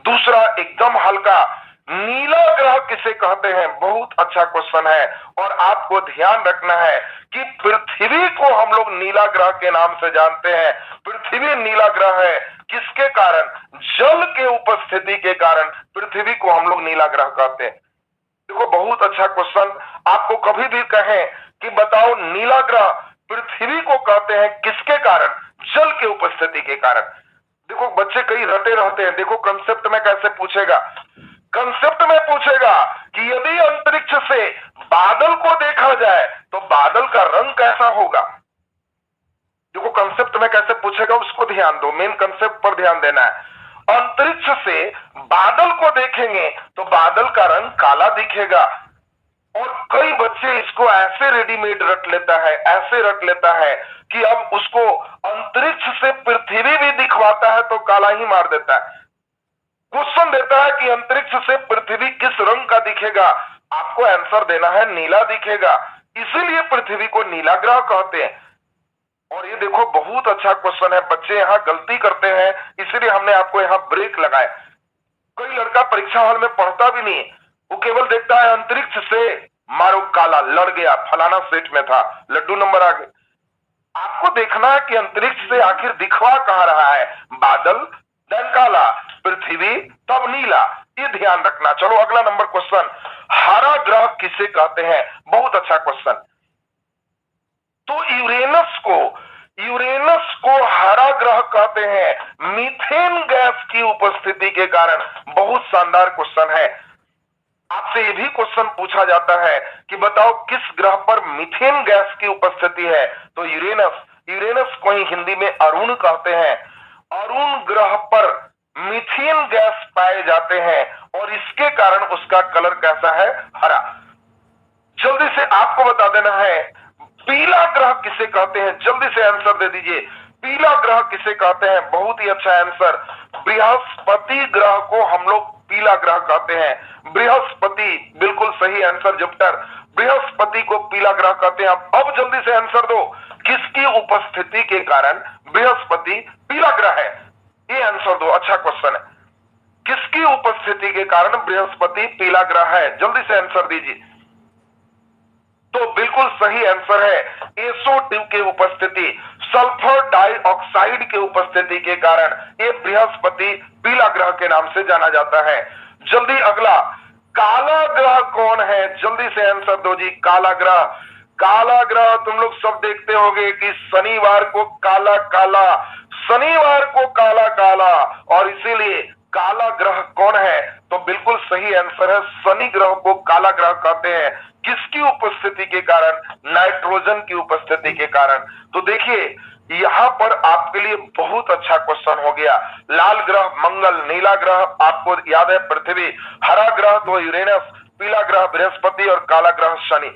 दूसरा एकदम हल्का, नीला ग्रह किसे कहते हैं? बहुत अच्छा क्वेश्चन है और आपको ध्यान रखना है कि पृथ्वी को हम लोग नीला ग्रह के नाम से जानते हैं। पृथ्वी नीला ग्रह है किसके कारण? जल के उपस्थिति के कारण पृथ्वी को हम लोग नीला ग्रह कहते हैं। देखो बहुत अच्छा क्वेश्चन। आपको कभी भी कहें कि बताओ नीला ग्रह पृथ्वी को कहते हैं किसके कारण? जल के उपस्थिति उपस्थिति के कारण। देखो बच्चे कई रटे रहते हैं, देखो कंसेप्ट में कैसे पूछेगा, कंसेप्ट में पूछेगा कि यदि अंतरिक्ष से बादल को देखा जाए तो बादल का रंग कैसा होगा। देखो कंसेप्ट में कैसे पूछेगा उसको ध्यान दो, मेन कंसेप्ट पर ध्यान देना है। अंतरिक्ष से बादल को देखेंगे तो बादल का रंग काला दिखेगा। और कई बच्चे इसको ऐसे रेडीमेड रट लेता है, ऐसे रट लेता है कि अब उसको अंतरिक्ष से पृथ्वी भी दिखवाता है तो काला ही मार देता है। क्वेश्चन देता है कि अंतरिक्ष से पृथ्वी किस रंग का दिखेगा, आपको आंसर देना है नीला दिखेगा, इसीलिए पृथ्वी को नीला ग्रह कहते हैं। और ये देखो बहुत अच्छा क्वेश्चन है, बच्चे यहाँ गलती करते हैं, इसीलिए हमने आपको यहाँ ब्रेक लगाया। कोई लड़का परीक्षा हॉल में पढ़ता भी नहीं, वो केवल देखता है अंतरिक्ष से मारो काला, लड़ गया, फलाना सेट में था, लड्डू नंबर आ गए। आपको देखना है कि अंतरिक्ष से आखिर दिखवा कहां रहा है, बादल देन काला, पृथ्वी तब नीला, ये ध्यान रखना। चलो अगला नंबर क्वेश्चन, हरा ग्रह किसे कहते हैं, बहुत अच्छा क्वेश्चन। तो यूरेनस को हरा ग्रह कहते हैं मीथेन गैस की उपस्थिति के कारण। बहुत शानदार क्वेश्चन है। आपसे यह भी क्वेश्चन पूछा जाता है कि बताओ किस ग्रह पर मीथेन गैस की उपस्थिति है, तो यूरेनस को ही हिंदी में अरुण कहते हैं। अरुण ग्रह पर मीथेन गैस पाए जाते हैं और इसके कारण उसका कलर कैसा है, हरा। जल्दी से आपको बता देना है पीला ग्रह किसे कहते हैं, जल्दी से आंसर दे दीजिए, पीला ग्रह किसे कहते हैं। बहुत ही अच्छा आंसर, बृहस्पति ग्रह को हम लोग पीला ग्रह कहते हैं। बृहस्पति बिल्कुल सही आंसर जुपिटर, बृहस्पति को पीला ग्रह कहते हैं। अब जल्दी से आंसर दो, किसकी उपस्थिति के कारण बृहस्पति पीला ग्रह है, ये आंसर दो। अच्छा क्वेश्चन है, किसकी उपस्थिति के कारण बृहस्पति पीला ग्रह है, जल्दी से आंसर दीजिए। तो बिल्कुल सही आंसर है SO2 के उपस्थिति, सल्फर डाइऑक्साइड के उपस्थिति के कारण ये बृहस्पति पीला ग्रह के नाम से जाना जाता है। जल्दी अगला, काला ग्रह कौन है, जल्दी से आंसर दो जी। काला ग्रह, काला ग्रह तुम लोग सब देखते होंगे कि शनिवार को काला काला, शनिवार को काला काला, और इसीलिए काला ग्रह कौन है, तो बिल्कुल सही आंसर है शनि ग्रह को काला ग्रह कहते हैं। किसकी उपस्थिति के कारण, नाइट्रोजन की उपस्थिति के कारण। तो देखिए यहां पर आपके लिए बहुत अच्छा क्वेश्चन हो गया। लाल ग्रह मंगल, नीला ग्रह आपको याद है पृथ्वी, हरा ग्रह तो यूरेनस, पीला ग्रह बृहस्पति और काला ग्रह शनि।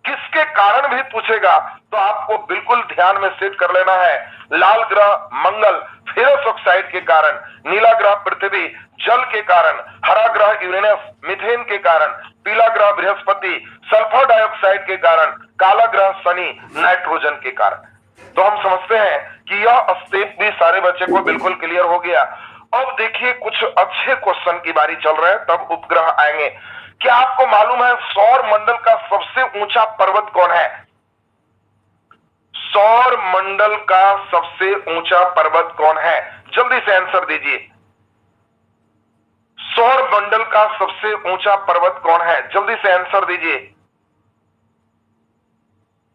किसके कारण भी पूछेगा तो आपको बिल्कुल ध्यान में सेट कर लेना है, लाल ग्रह मंगल फेरस ऑक्साइड के कारण, नीला ग्रह पृथ्वी जल के कारण, हरा ग्रह यूरेनस मीथेन के कारण, पीला ग्रह बृहस्पति सल्फर डाइऑक्साइड के कारण, काला ग्रह शनि नाइट्रोजन के कारण। तो हम समझते हैं कि यह स्टेप भी सारे बच्चे को बिल्कुल क्लियर हो गया। अब देखिए कुछ अच्छे क्वेश्चन की बारी चल रहा है, तब उपग्रह आएंगे। क्या आपको मालूम है सौर मंडल का सबसे ऊंचा पर्वत कौन है, सौर मंडल का सबसे ऊंचा पर्वत कौन है, जल्दी से आंसर दीजिए। सौर मंडल का सबसे ऊंचा पर्वत कौन है, जल्दी से आंसर दीजिए।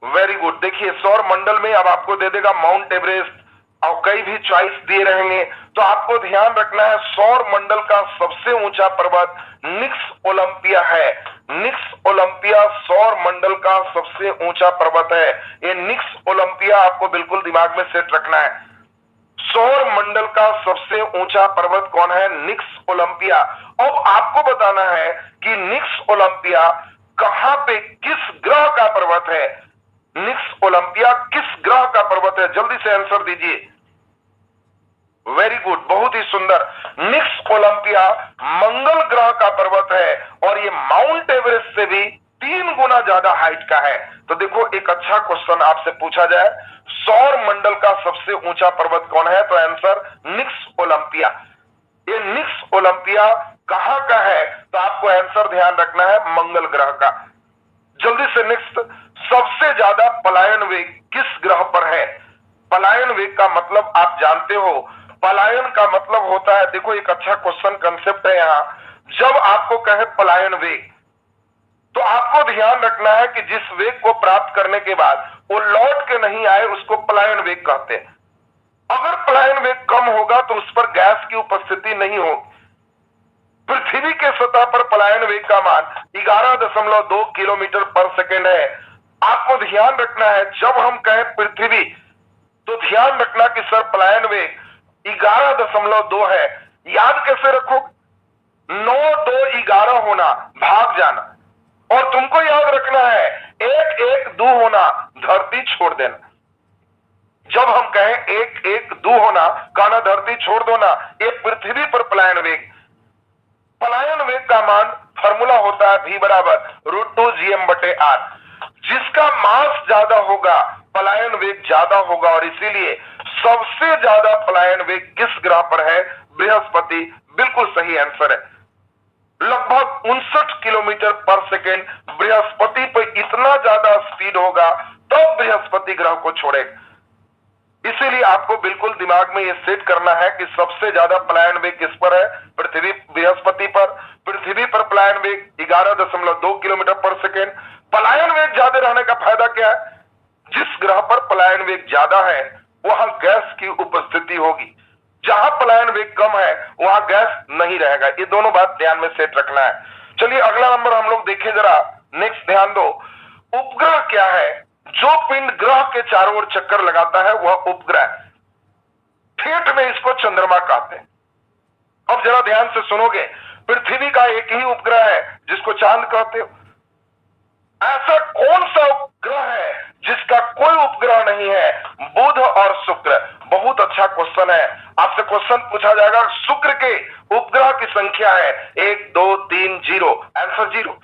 वेरी गुड, देखिए सौर मंडल में अब आपको दे देगा माउंट एवरेस्ट और कई भी चॉइस दिए रहेंगे। तो आपको ध्यान रखना है सौर मंडल का सबसे ऊंचा पर्वत निक्स ओलंपिया है। निक्स ओलंपिया सौर मंडल का सबसे ऊंचा पर्वत है। ये निक्स ओलंपिया आपको बिल्कुल दिमाग में सेट रखना है। सौर मंडल का सबसे ऊंचा पर्वत कौन है, निक्स ओलंपिया। अब आपको बताना है कि निक्स ओलंपिया कहां पे किस ग्रह का पर्वत है, निक्स ओलंपिया किस ग्रह का पर्वत है, जल्दी से आंसर दीजिए। वेरी गुड, बहुत ही सुंदर, निक्स ओलंपिया मंगल ग्रह का पर्वत है और ये माउंट एवरेस्ट से भी 3 गुना ज्यादा हाइट का है। तो देखो एक अच्छा क्वेश्चन आपसे पूछा जाए, सौर मंडल का सबसे ऊंचा पर्वत कौन है, तो आंसर निक्स ओलंपिया। ये निक्स ओलंपिया कहां का है, तो आपको आंसर ध्यान रखना है मंगल ग्रह का। जल्दी से नेक्स्ट, सबसे ज्यादा पलायन वेग किस ग्रह पर है। पलायन वेग का मतलब आप जानते हो, पलायन का मतलब होता है, देखो एक अच्छा क्वेश्चन कंसेप्ट है यहां, जब आपको कहे पलायन वेग तो आपको ध्यान रखना है कि जिस वेग को प्राप्त करने के बाद वो लौट के नहीं आए उसको पलायन वेग कहते हैं। अगर पलायन वेग कम होगा तो उस पर गैस की उपस्थिति नहीं होगी। पृथ्वी के सतह पर पलायन वेग का मान 11.2 किलोमीटर पर सेकेंड है। आपको ध्यान रखना है, जब हम कहें पृथ्वी तो ध्यान रखना कि सर पलायन वेग 11.2 है। याद कैसे रखो? 9 2 11 होना, भाग जाना, और तुमको याद रखना है 1 1 2 होना, धरती छोड़ देना। जब हम कहें 1 1 2 होना, कहना धरती छोड़ दो ना, ये पृथ्वी पर पलायन वेग। पलायन वेग का मान फॉर्मूला होता है V बराबर √2gm/r। जिसका मास ज्यादा होगा पलायन वेग ज्यादा होगा, और इसीलिए सबसे ज्यादा पलायन वेग किस ग्रह पर है? बृहस्पति। बिल्कुल सही आंसर है। लगभग 59 किलोमीटर पर सेकेंड बृहस्पति पर इतना ज्यादा स्पीड होगा तो बृहस्पति ग्रह को छोड़ेगा। इसीलिए आपको बिल्कुल दिमाग में ये सेट करना है कि सबसे ज्यादा पलायन वेग किस पर है? पृथ्वी, बृहस्पति पर। पृथ्वी पर पलायन वेग 11.2 किलोमीटर पर सेकेंड। पलायन वेग ज्यादा रहने का फायदा क्या है? जिस ग्रह पर पलायन वेग ज्यादा है वहां गैस की उपस्थिति होगी, जहां पलायन वेग कम है वहां गैस नहीं रहेगा। ये दोनों बात ध्यान में सेट रखना है। चलिए अगला नंबर हम लोग देखें जरा। नेक्स्ट ध्यान दो, उपग्रह क्या है? जो पिंड ग्रह के चारों ओर चक्कर लगाता है वह उपग्रह। ठेठ में इसको चंद्रमा कहते हैं। अब जरा ध्यान से सुनोगे, पृथ्वी का एक ही उपग्रह है जिसको चांद कहते हो। ऐसा कौन सा उपग्रह है जिसका कोई उपग्रह नहीं है? बुध और शुक्र। बहुत अच्छा क्वेश्चन है। आपसे क्वेश्चन पूछा जाएगा, शुक्र के उपग्रह की संख्या है 1 2 3 0, आंसर 0।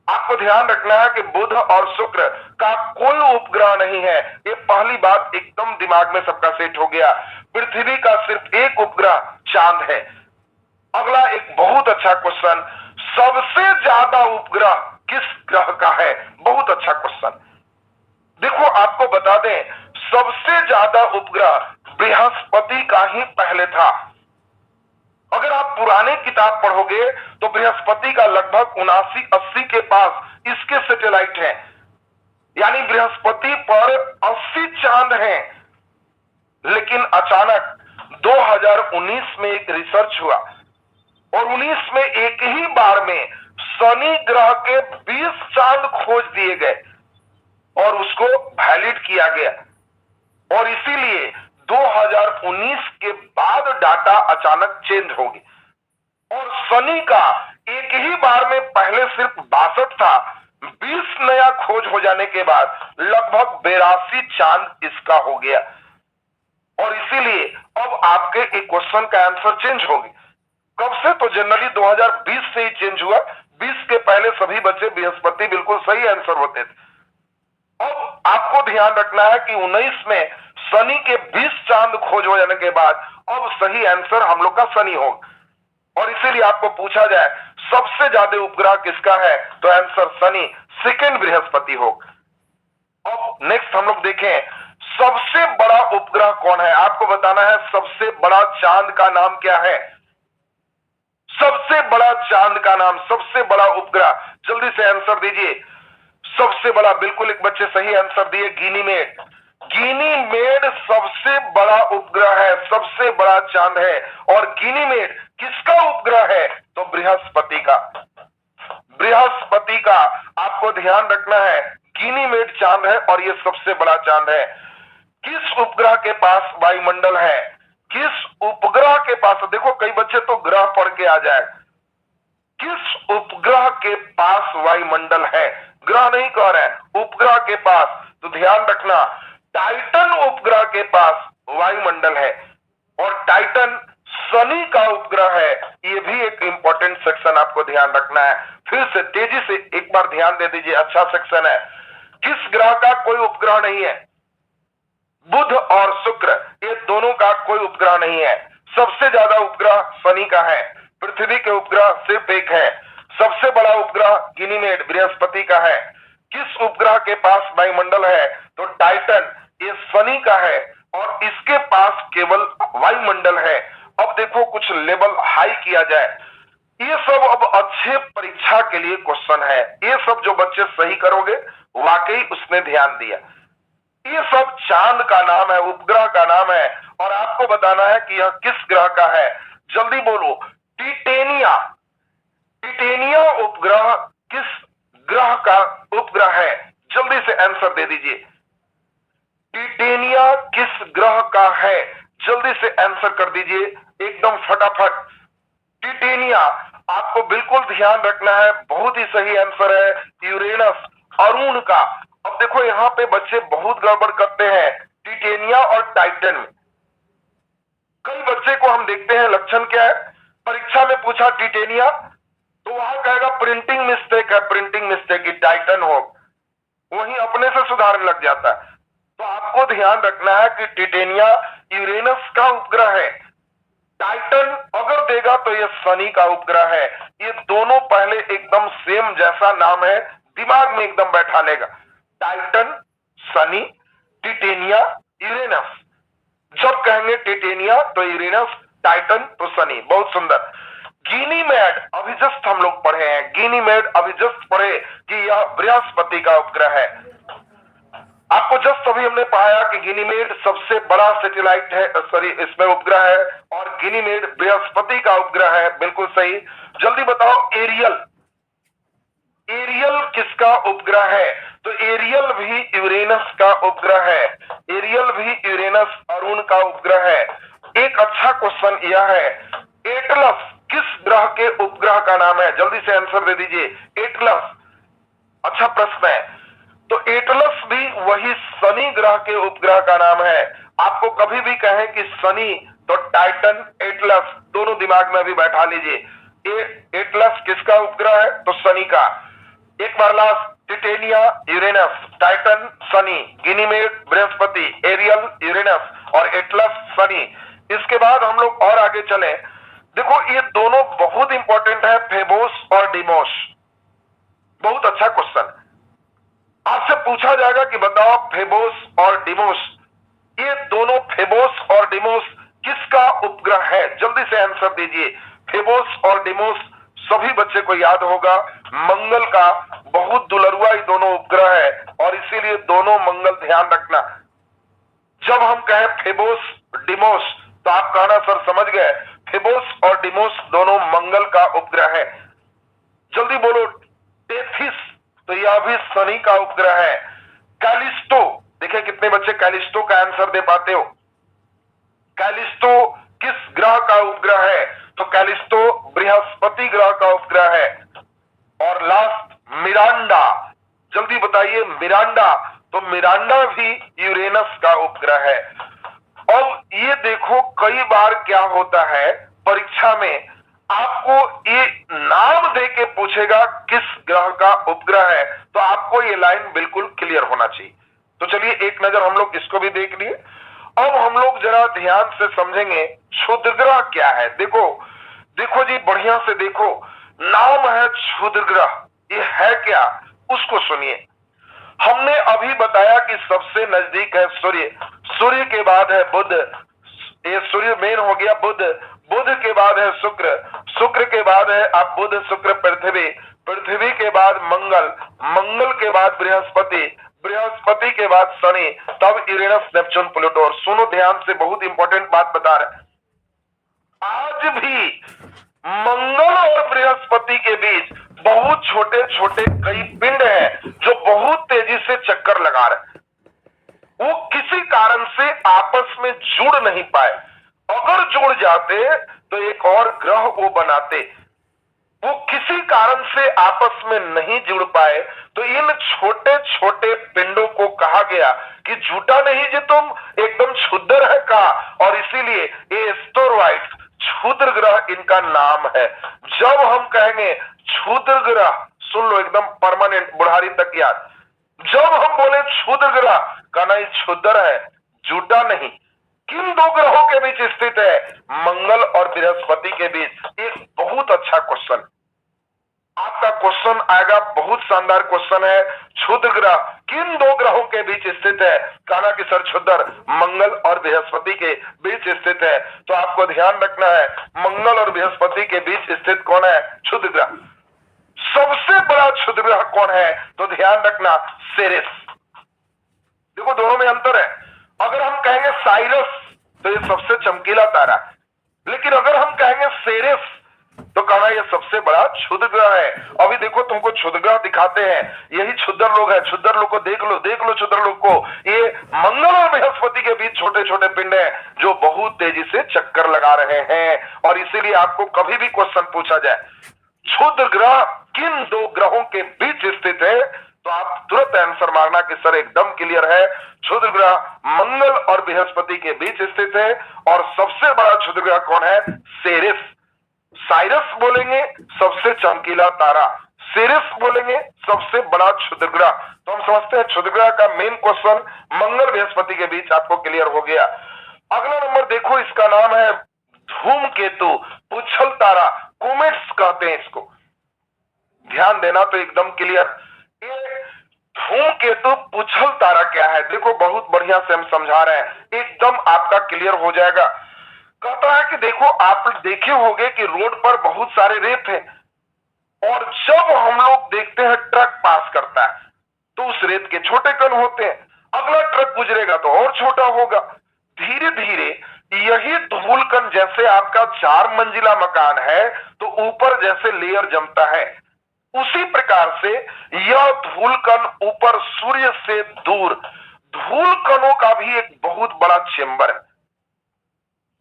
आपको ध्यान रखना है कि बुध और शुक्र का कोई उपग्रह नहीं है। ये पहली बात एकदम दिमाग में सबका सेट हो गया। पृथ्वी का सिर्फ एक उपग्रह चांद है। अगला एक बहुत अच्छा क्वेश्चन, सबसे ज्यादा उपग्रह किस ग्रह का है? बहुत अच्छा क्वेश्चन। देखो आपको बता दें, सबसे ज्यादा उपग्रह बृहस्पति का ही पहले था। अगर आप पुराने किताब पढ़ोगे तो बृहस्पति का लगभग 79-80 के पास इसके सैटेलाइट हैं। यानी बृहस्पति पर 80 चांद हैं। लेकिन अचानक 2019 में एक रिसर्च हुआ और 19 में एक ही बार में शनि ग्रह के 20 चांद खोज दिए गए और उसको वैलिड किया गया। और इसीलिए 2019 के बाद डाटा अचानक चेंज हो गई और शनि का एक ही बार में पहले सिर्फ 62 था, 20 नया खोज हो जाने के बाद लगभग 82 चांद इसका हो गया। और इसीलिए अब आपके एक क्वेश्चन का आंसर चेंज हो गया। कब से? तो जनरली 2020 से ही चेंज हुआ। 20 के पहले सभी बच्चे बृहस्पति बिल्कुल सही आंसर होते थे। अब आपको ध्यान रखना है कि 19 में शनि के 20 चांद खोज हो जाने के बाद अब सही आंसर हम लोग का शनि होगा। और इसीलिए आपको पूछा जाए सबसे ज्यादा उपग्रह किसका है, तो आंसर शनि, सेकेंड बृहस्पति होगा। अब नेक्स्ट हम लोग देखें, सबसे बड़ा उपग्रह कौन है? आपको बताना है सबसे बड़ा चांद का नाम क्या है। सबसे बड़ा चांद का नाम, सबसे बड़ा उपग्रह, जल्दी से आंसर दीजिए। सबसे बड़ा, बिल्कुल एक बच्चे सही आंसर दिए, गिनीमेड। गिनीमेड सबसे बड़ा उपग्रह है, सबसे बड़ा चांद है। और गिनीमेड किसका उपग्रह है? तो बृहस्पति का। बृहस्पति का आपको ध्यान रखना है, गिनीमेड चांद है और यह सबसे बड़ा चांद है। किस उपग्रह के पास वायुमंडल है? किस उपग्रह के पास? देखो कई बच्चे तो ग्रह पढ़ के आ जाए। किस उपग्रह के पास वायुमंडल है? ग्रह नहीं कह रहे हैं, उपग्रह के पास। तो ध्यान रखना, टाइटन उपग्रह के पास वायुमंडल है और टाइटन शनि का उपग्रह है। ये भी एक इंपॉर्टेंट सेक्शन आपको ध्यान रखना है। फिर से तेजी से एक बार ध्यान दे दीजिए, अच्छा सेक्शन है। किस ग्रह का कोई उपग्रह नहीं है? बुध और शुक्र, ये दोनों का कोई उपग्रह नहीं है। सबसे ज्यादा उपग्रह शनि का है। पृथ्वी के उपग्रह सिर्फ एक है। सबसे बड़ा उपग्रह गिनीमेड बृहस्पति का है। किस उपग्रह के पास वायुमंडल है? तो टाइटन, ये शनि का है और इसके पास केवल वायुमंडल है। अब देखो कुछ लेवल हाई किया जाए। ये सब अब अच्छे परीक्षा के लिए क्वेश्चन है। ये सब जो बच्चे सही करोगे वाकई उसने ध्यान दिया। ये सब चांद का नाम है, उपग्रह का नाम है, और आपको बताना है कि यह किस ग्रह का है। जल्दी बोलो, टिटेनिया। टिटेनिया उपग्रह किस ग्रह का उपग्रह है? जल्दी से आंसर दे दीजिए। टिटेनिया किस ग्रह का है? जल्दी से आंसर कर दीजिए एकदम फटाफट। टिटेनिया, आपको बिल्कुल ध्यान रखना है, बहुत ही सही आंसर है यूरेनस, अरुण का। अब देखो यहां पे बच्चे बहुत गड़बड़ करते हैं टिटेनिया और टाइटन में। कई बच्चे को हम देखते हैं लक्षण क्या है, परीक्षा में पूछा टिटेनिया तो वहां कहेगा प्रिंटिंग मिस्टेक है, प्रिंटिंग मिस्टेक की टाइटन हो, वहीं अपने से सुधारने लग जाता है। तो आपको ध्यान रखना है कि टिटेनिया यूरेनस का उपग्रह है, टाइटन अगर देगा तो ये शनि का उपग्रह है। ये दोनों पहले एकदम सेम जैसा नाम है, दिमाग में एकदम बैठा लेगा, टाइटन, शनि, टिटेनिया, यूरेनस। जब कहेंगे टिटेनिया तो यूरेनस, टाइटन तो शनि। बहुत सुंदर। गीनीमेड अभी जस्ट हम लोग पढ़े हैं, गीनीमेड अभी जस्ट पढ़े कि यह बृहस्पति का उपग्रह है। आपको जस्ट अभी हमने पढ़ाया कि गीनीमेड सबसे बड़ा सैटेलाइट है, सॉरी इसमें उपग्रह है, और गीनीमेड बृहस्पति का उपग्रह है। बिल्कुल सही। जल्दी बताओ, एरियल, एरियल किसका उपग्रह है? तो एरियल भी यूरेनस का उपग्रह है, एरियल भी यूरेनस, अरुण का उपग्रह है। एक अच्छा क्वेश्चन यह है, एटलस किस ग्रह के उपग्रह का नाम है? जल्दी से आंसर दे दीजिए। एटलस, अच्छा प्रश्न है। तो एटलस भी वही शनि ग्रह के उपग्रह का नाम है। आपको कभी भी कहें कि शनि तो टाइटन, एटलस दोनों दिमाग में भी बैठा लीजिए। एटलस किसका उपग्रह है? तो शनि का। एक बार लास्ट, टिटेनिया यूरेनस, टाइटन शनि, गीनीमेड बृहस्पति, एरियल यूरेनस और एटलस शनि। इसके बाद हम लोग और आगे चले। देखो ये दोनों बहुत इंपॉर्टेंट है, फेबोस और डिमोस। बहुत अच्छा क्वेश्चन। आपसे पूछा जाएगा कि बताओ फेबोस और डिमोस, ये दोनों फेबोस और डिमोस किसका उपग्रह है? जल्दी से आंसर दीजिए। फेबोस और डिमोस सभी बच्चे को याद होगा, मंगल का बहुत दुलरुआ ये दोनों उपग्रह है, और इसीलिए दोनों मंगल ध्यान रखना। जब हम कहें फेबोस डिमोस तो आप कहना सर समझ गए, फेबोस और डिमोस दोनों मंगल का उपग्रह है। जल्दी बोलो, टेथिस, तो यह भी शनि का उपग्रह है। कैलिस्टो, देखिए कितने बच्चे कैलिस्टो का आंसर दे पाते हो। कैलिस्टो किस ग्रह का उपग्रह है? तो कैलिस्टो बृहस्पति ग्रह का उपग्रह है। और लास्ट, मिरांडा, जल्दी बताइए मिरांडा, तो मिरांडा भी यूरेनस का उपग्रह है। अब ये देखो कई बार क्या होता है परीक्षा में, आपको ये नाम दे के पूछेगा किस ग्रह का उपग्रह है, तो आपको ये लाइन बिल्कुल क्लियर होना चाहिए। तो चलिए एक नजर हम लोग इसको भी देख लिए। अब हम लोग जरा ध्यान से समझेंगे क्षुद्र ग्रह क्या है। देखो देखो जी, बढ़िया से देखो, नाम है क्षुद्र ग्रह, ये है क्या उसको सुनिए। हमने अभी बताया कि सबसे नजदीक है सूर्य, सूर्य के बाद है बुध, ये सूर्य मेन हो गया बुध, बुध के बाद है शुक्र, शुक्र के बाद है अब बुध शुक्र पृथ्वी, पृथ्वी के बाद मंगल, मंगल के बाद बृहस्पति, बृहस्पति के बाद शनि, तब यूरेनस नेपच्यून प्लूटो। और सुनो ध्यान से, बहुत इंपॉर्टेंट बात बता रहे, आज भी मंगल और बृहस्पति के बीच बहुत छोटे छोटे कई पिंड हैं जो बहुत तेजी से चक्कर लगा रहे, वो किसी कारण से आपस में जुड़ नहीं पाए। अगर जुड़ जाते तो एक और ग्रह वो बनाते, वो किसी कारण से आपस में नहीं जुड़ पाए, तो इन छोटे छोटे पिंडों को कहा गया कि झूठा नहीं जी तुम, एकदम क्षुद्र है कहा, और इसीलिए ये एस्टेरॉइड्स क्षुद्र ग्रह इनका नाम है। जब हम कहेंगे क्षुद्र ग्रह, सुन लो एकदम परमानेंट बुढ़ारी तक याद, जब हम बोले क्षुद्र ग्रह, कहना ये क्षुद्र है, झूठा नहीं। किन दो ग्रहों के बीच स्थित है? मंगल और बृहस्पति के बीच। एक बहुत अच्छा क्वेश्चन आपका क्वेश्चन आएगा, बहुत शानदार क्वेश्चन है। क्षुद्र ग्रह किन दो ग्रहों के बीच स्थित है? कहना कि सर क्षुद्र मंगल और बृहस्पति के बीच स्थित है। तो आपको ध्यान रखना है, मंगल और बृहस्पति के बीच स्थित कौन है? क्षुद्र ग्रह। सबसे बड़ा क्षुद्र ग्रह कौन है? तो ध्यान रखना, सेरेस। देखो देखो दोनों में अंतर है। अगर हम कहेंगे साइरस तो ये सबसे चमकीला तारा है, लेकिन अगर हम कहेंगे सेरेस तो कहना ये सबसे बड़ा क्षुद्र ग्रह है। अभी देखो तुमको क्षुद्र ग्रह दिखाते हैं, यही क्षुद्र लोग है। क्षुद्र लोग को देख लो, देख लो क्षुद्र लोग को। ये मंगल और बृहस्पति के बीच छोटे छोटे पिंड हैं जो बहुत तेजी से चक्कर लगा रहे हैं। और इसीलिए आपको कभी भी क्वेश्चन पूछा जाए क्षुद्र ग्रह किन दो ग्रहों के बीच स्थित है, तो आप तुरंत आंसर मारना कि सर एकदम क्लियर है, क्षुद्र ग्रह मंगल और बृहस्पति के बीच स्थित है। और सबसे बड़ा क्षुद्र ग्रह कौन है? सेरेस। साइरस बोलेंगे सबसे चमकीला तारा, सेरेस बोलेंगे सबसे बड़ा क्षुद्र ग्रह। तो हम समझते हैं क्षुद्र ग्रह का मेन क्वेश्चन मंगल बृहस्पति के बीच आपको क्लियर हो गया। अगला नंबर देखो, इसका नाम है धूमकेतु, पुच्छल तारा, कोमेट्स कहते हैं इसको। ध्यान देना तो एकदम क्लियर। ये धूमकेतु पुच्छल तारा क्या है, देखो बहुत बढ़िया से हम समझा रहे हैं, एकदम आपका क्लियर हो जाएगा। कहता है कि देखो आप देखे होंगे कि रोड पर बहुत सारे रेत हैं, और जब हम लोग देखते हैं ट्रक पास करता है तो उस रेत के छोटे कण होते हैं, अगला ट्रक गुजरेगा तो और छोटा होगा। धीरे धीरे यही धूल कण, जैसे आपका 4 मंजिला मकान है तो ऊपर जैसे लेयर जमता है, उसी प्रकार से यह धूल कण ऊपर सूर्य से दूर, धूल कणों का भी एक बहुत बड़ा चेंबर है।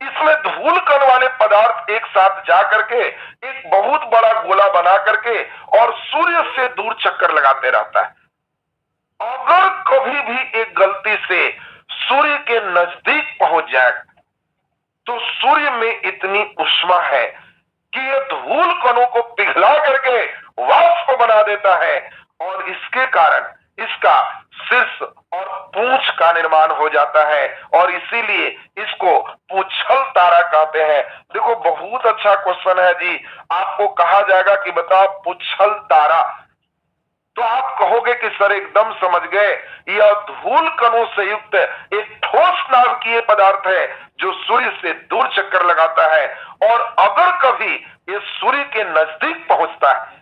इसमें धूल कण वाले पदार्थ एक साथ जा करके एक बहुत बड़ा गोला बना करके और सूर्य से दूर चक्कर लगाते रहता है। अगर कभी भी एक गलती से सूर्य के नजदीक पहुंच जाए तो सूर्य में इतनी ऊष्मा है कि यह धूल कणों को पिघला करके वाष्प बना देता है, और इसके कारण इसका शीर्ष और पूंछ का निर्माण हो जाता है, और इसीलिए इसको पुच्छल तारा कहते हैं। देखो बहुत अच्छा क्वेश्चन है जी, आपको कहा जाएगा कि बताओ पुच्छल तारा, तो आप कहोगे कि सर एकदम समझ गए, यह धूल कणों से युक्त एक ठोस नाभिकीय पदार्थ है जो सूर्य से दूर चक्कर लगाता है, और अगर कभी ये सूर्य के नजदीक पहुंचता है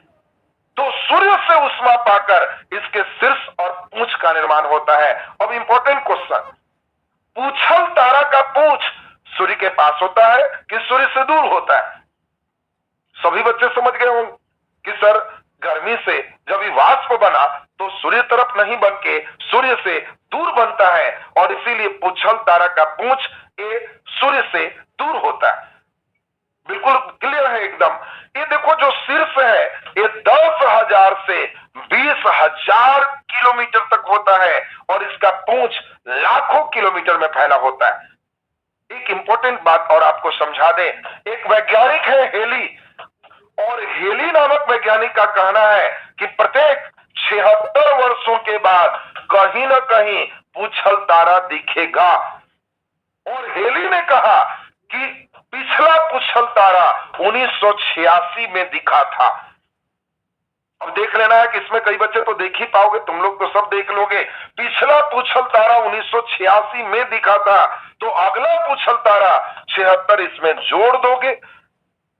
तो सूर्य से ऊष्मा पाकर इसके शीर्ष और पूंछ का निर्माण होता है। अब इंपॉर्टेंट क्वेश्चन, पुच्छल तारा का पूंछ सूर्य के पास होता है कि सूर्य से दूर होता है? सभी बच्चे समझ गए होंगे कि सर गर्मी से जब ये वाष्प बना तो सूर्य तरफ नहीं बन के सूर्य से दूर बनता है, और इसीलिए पुच्छल तारा का पूंछ ये सूर्य से दूर होता है। बिल्कुल क्लियर है एकदम। ये देखो जो शीर्ष है ये 10,000 से 20,000 किलोमीटर तक होता है, और इसका पूंछ लाखों किलोमीटर में फैला होता है। एक इंपॉर्टेंट बात और आपको समझा दें, एक वैज्ञानिक है हेली, और हेली नामक वैज्ञानिक का कहना है कि प्रत्येक 76 वर्षों के बाद कहीं ना कहीं पुच्छल तारा दिखेगा। और हेली ने कहा कि पिछला पुच्छल तारा 1986 में दिखा था। अब देख लेना है कि इसमें कई बच्चे तो देख ही पाओगे, तुम लोग तो सब देख लोगे। पिछला पुच्छल तारा 1986 में दिखा था, तो अगला पुच्छल तारा 76 इसमें जोड़ दोगे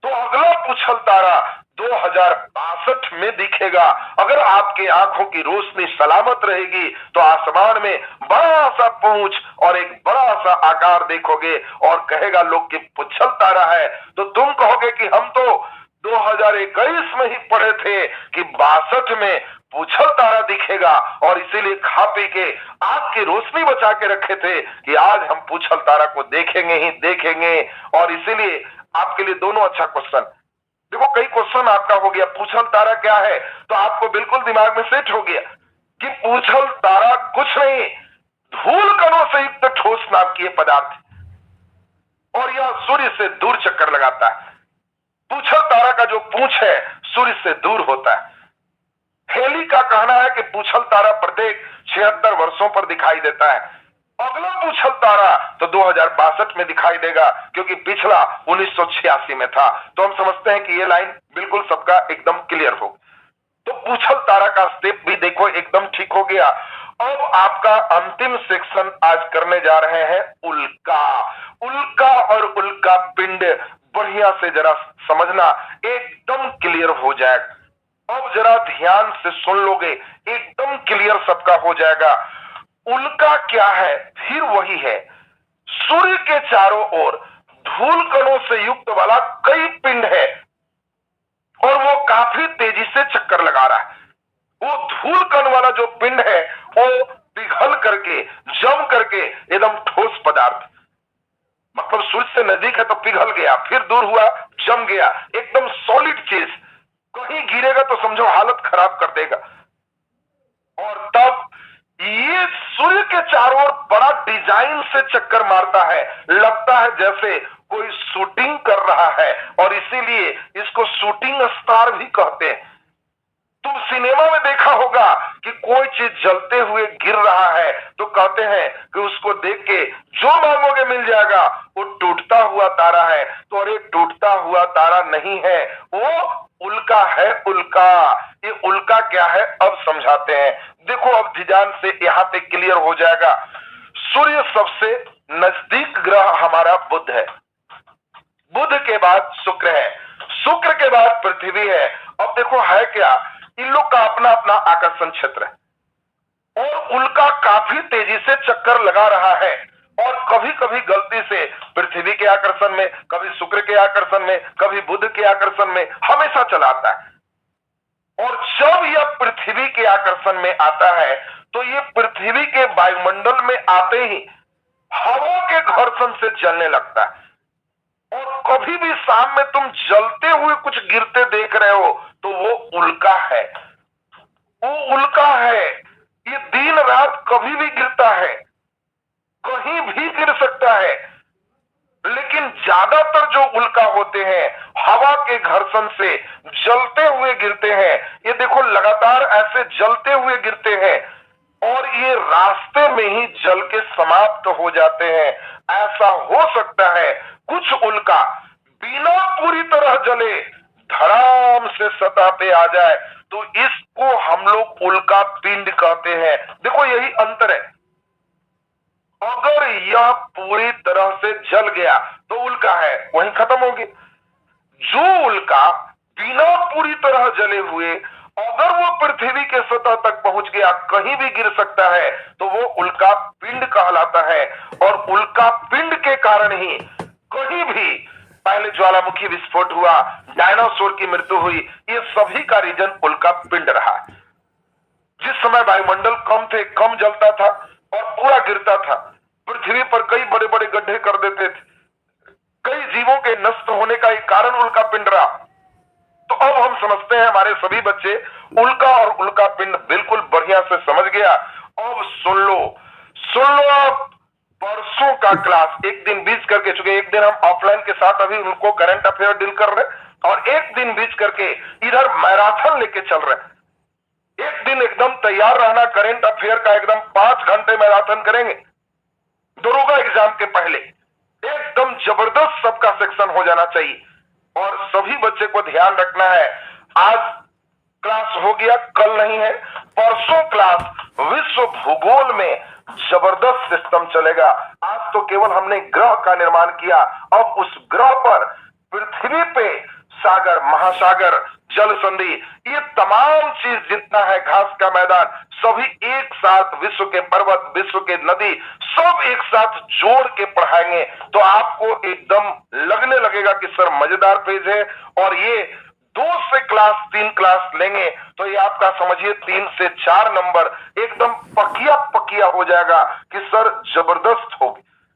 तो अगला पुच्छल तारा 2062 में दिखेगा। अगर आपके आंखों की रोशनी सलामत रहेगी तो आसमान में बड़ा सा पूंछ और एक बड़ा सा आकार देखोगे, और कहेगा लोग कि पुच्छल तारा है, तो तुम कहोगे कि हम तो 2021 में ही पढ़े थे कि 62 में पुच्छल तारा दिखेगा, और इसीलिए खा पी के आंख की रोशनी बचा के रखे थे कि आज हम पुच्छल तारा को देखेंगे ही देखेंगे। और इसीलिए आपके लिए दोनों अच्छा क्वेश्चन। देखो कई क्वेश्चन आपका हो गया पुच्छल तारा क्या है, तो आपको बिल्कुल दिमाग में सेट हो गया कि पुच्छल तारा कुछ नहीं, धूल कणों से युक्त ठोस नाभिकीय पदार्थ, और यह सूर्य से दूर चक्कर लगाता है। पुच्छल तारा का जो पूंछ है सूर्य से दूर होता है। हेली का कहना है कि पुच्छल तारा प्रत्येक 76 वर्षों पर दिखाई देता है। अगला पुच्छल तारा तो 2062 में दिखाई देगा, क्योंकि पिछला 1986 में था। तो हम समझते हैं कि ये लाइन बिल्कुल सबका एकदम क्लियर हो। तो पुच्छल तारा का स्टेप भी देखो एकदम ठीक हो गया। अब आपका अंतिम सेक्शन आज करने जा रहे हैं उल्का। उल्का और उल्का पिंड बढ़िया से जरा समझना, एकदम क्लियर हो जाएगा। अब जरा ध्यान से सुन लोगे, एकदम क्लियर सबका हो जाएगा। उल्का क्या है? फिर वही है, सूर्य के चारों ओर धूल कणों से युक्त वाला कई पिंड है और वो काफी तेजी से चक्कर लगा रहा है। वो धूल कण वाला जो पिंड है वो पिघल करके, जम करके एकदम ठोस पदार्थ, मतलब सूर्य से नजदीक है तो पिघल गया, फिर दूर हुआ जम गया, एकदम सॉलिड चीज, कहीं गिरेगा तो समझो हालत खराब कर देगा। और तब ये सूर्य के चारों ओर बड़ा डिजाइन से चक्कर मारता है, लगता है जैसे कोई शूटिंग कर रहा है, और इसीलिए इसको शूटिंग स्टार भी कहते हैं। तुम सिनेमा में देखा होगा कि कोई चीज जलते हुए गिर रहा है तो कहते हैं कि उसको देख के जो मांगोगे मिल जाएगा, वो टूटता हुआ तारा है। तो अरे टूटता हुआ तारा नहीं है, वो उल्का है, उल्का। ये उल्का क्या है अब समझाते हैं। देखो अब ध्यान से यहां पे क्लियर हो जाएगा। सूर्य सबसे नजदीक ग्रह हमारा बुध है, बुध के बाद शुक्र है, शुक्र के बाद पृथ्वी है। अब देखो है क्या, इन लोग का अपना अपना आकर्षण क्षेत्र है और उल्का काफी तेजी से चक्कर लगा रहा है, और कभी कभी गलती से पृथ्वी के आकर्षण में, कभी शुक्र के आकर्षण में, कभी बुध के आकर्षण में, हमेशा चलाता है। और जब यह पृथ्वी के आकर्षण में आता है तो ये पृथ्वी के वायुमंडल में आते ही हवा के घर्षण से जलने लगता है। और कभी भी शाम में तुम जलते हुए कुछ गिरते देख रहे हो तो वो उल्का है, वो उल्का है। ये दिन रात कभी भी गिरता है, कहीं भी गिर सकता है, लेकिन ज्यादातर जो उल्का होते हैं हवा के घर्षण से जलते हुए गिरते हैं। ये देखो लगातार ऐसे जलते हुए गिरते हैं और ये रास्ते में ही जल के समाप्त हो जाते हैं। ऐसा हो सकता है कुछ उल्का बिना पूरी तरह जले धड़ाम से सतह पे आ जाए, तो इसको हम लोग उल्का पिंड कहते हैं। देखो यही अंतर है, अगर यह पूरी तरह से जल गया तो उल्का है, वहीं खत्म होगी। जो उल्का बिना पूरी तरह जले हुए अगर वो पृथ्वी के सतह तक पहुंच गया, कहीं भी गिर सकता है, तो वो उल्का पिंड कहलाता है। और उल्का पिंड के कारण ही कहीं भी पहले ज्वालामुखी विस्फोट हुआ, डायनासोर की मृत्यु हुई, ये सभी का रीजन उल्का पिंड रहा। जिस समय वायुमंडल कम थे, कम जलता था और पूरा गिरता था, पृथ्वी पर कई बड़े बड़े गड्ढे कर देते थे, कई जीवों के नष्ट होने का एक कारण उल्का पिंड रहा। तो अब हम समझते हैं, हमारे सभी बच्चे उल्का और उल्का पिंड बिल्कुल बढ़िया से समझ गया। अब सुन लो, सुन लो। अब परसों का क्लास एक दिन बीच करके, चूंकि एक दिन हम ऑफलाइन के साथ अभी उनको करंट अफेयर डील कर रहे हैं और एक दिन बीच करके इधर मैराथन लेके चल रहे हैं। एक दिन एकदम तैयार रहना, करंट अफेयर का एकदम 5 घंटे मैराथन करेंगे दरोगा एग्जाम के पहले। एकदम जबरदस्त सबका सेक्शन हो जाना चाहिए और सभी बच्चे को ध्यान रखना है। आज क्लास हो गया, कल नहीं है, परसों क्लास विश्व भूगोल में जबरदस्त सिस्टम चलेगा। आज तो केवल हमने ग्रह का निर्माण किया, अब उस ग्रह पर पृथ्वी पे सागर, महासागर, जल संधि, ये तमाम चीज जितना है, घास का मैदान, सभी एक साथ, विश्व के पर्वत, विश्व के नदी, सब एक साथ जोड़ के पढ़ाएंगे। तो आपको एकदम लगने लगेगा कि सर मजेदार पेज है। और ये 2 से क्लास 3 क्लास लेंगे तो ये आपका समझिए 3 से 4 नंबर एकदम पकिया पकिया हो जाएगा कि सर जबरदस्त होगी।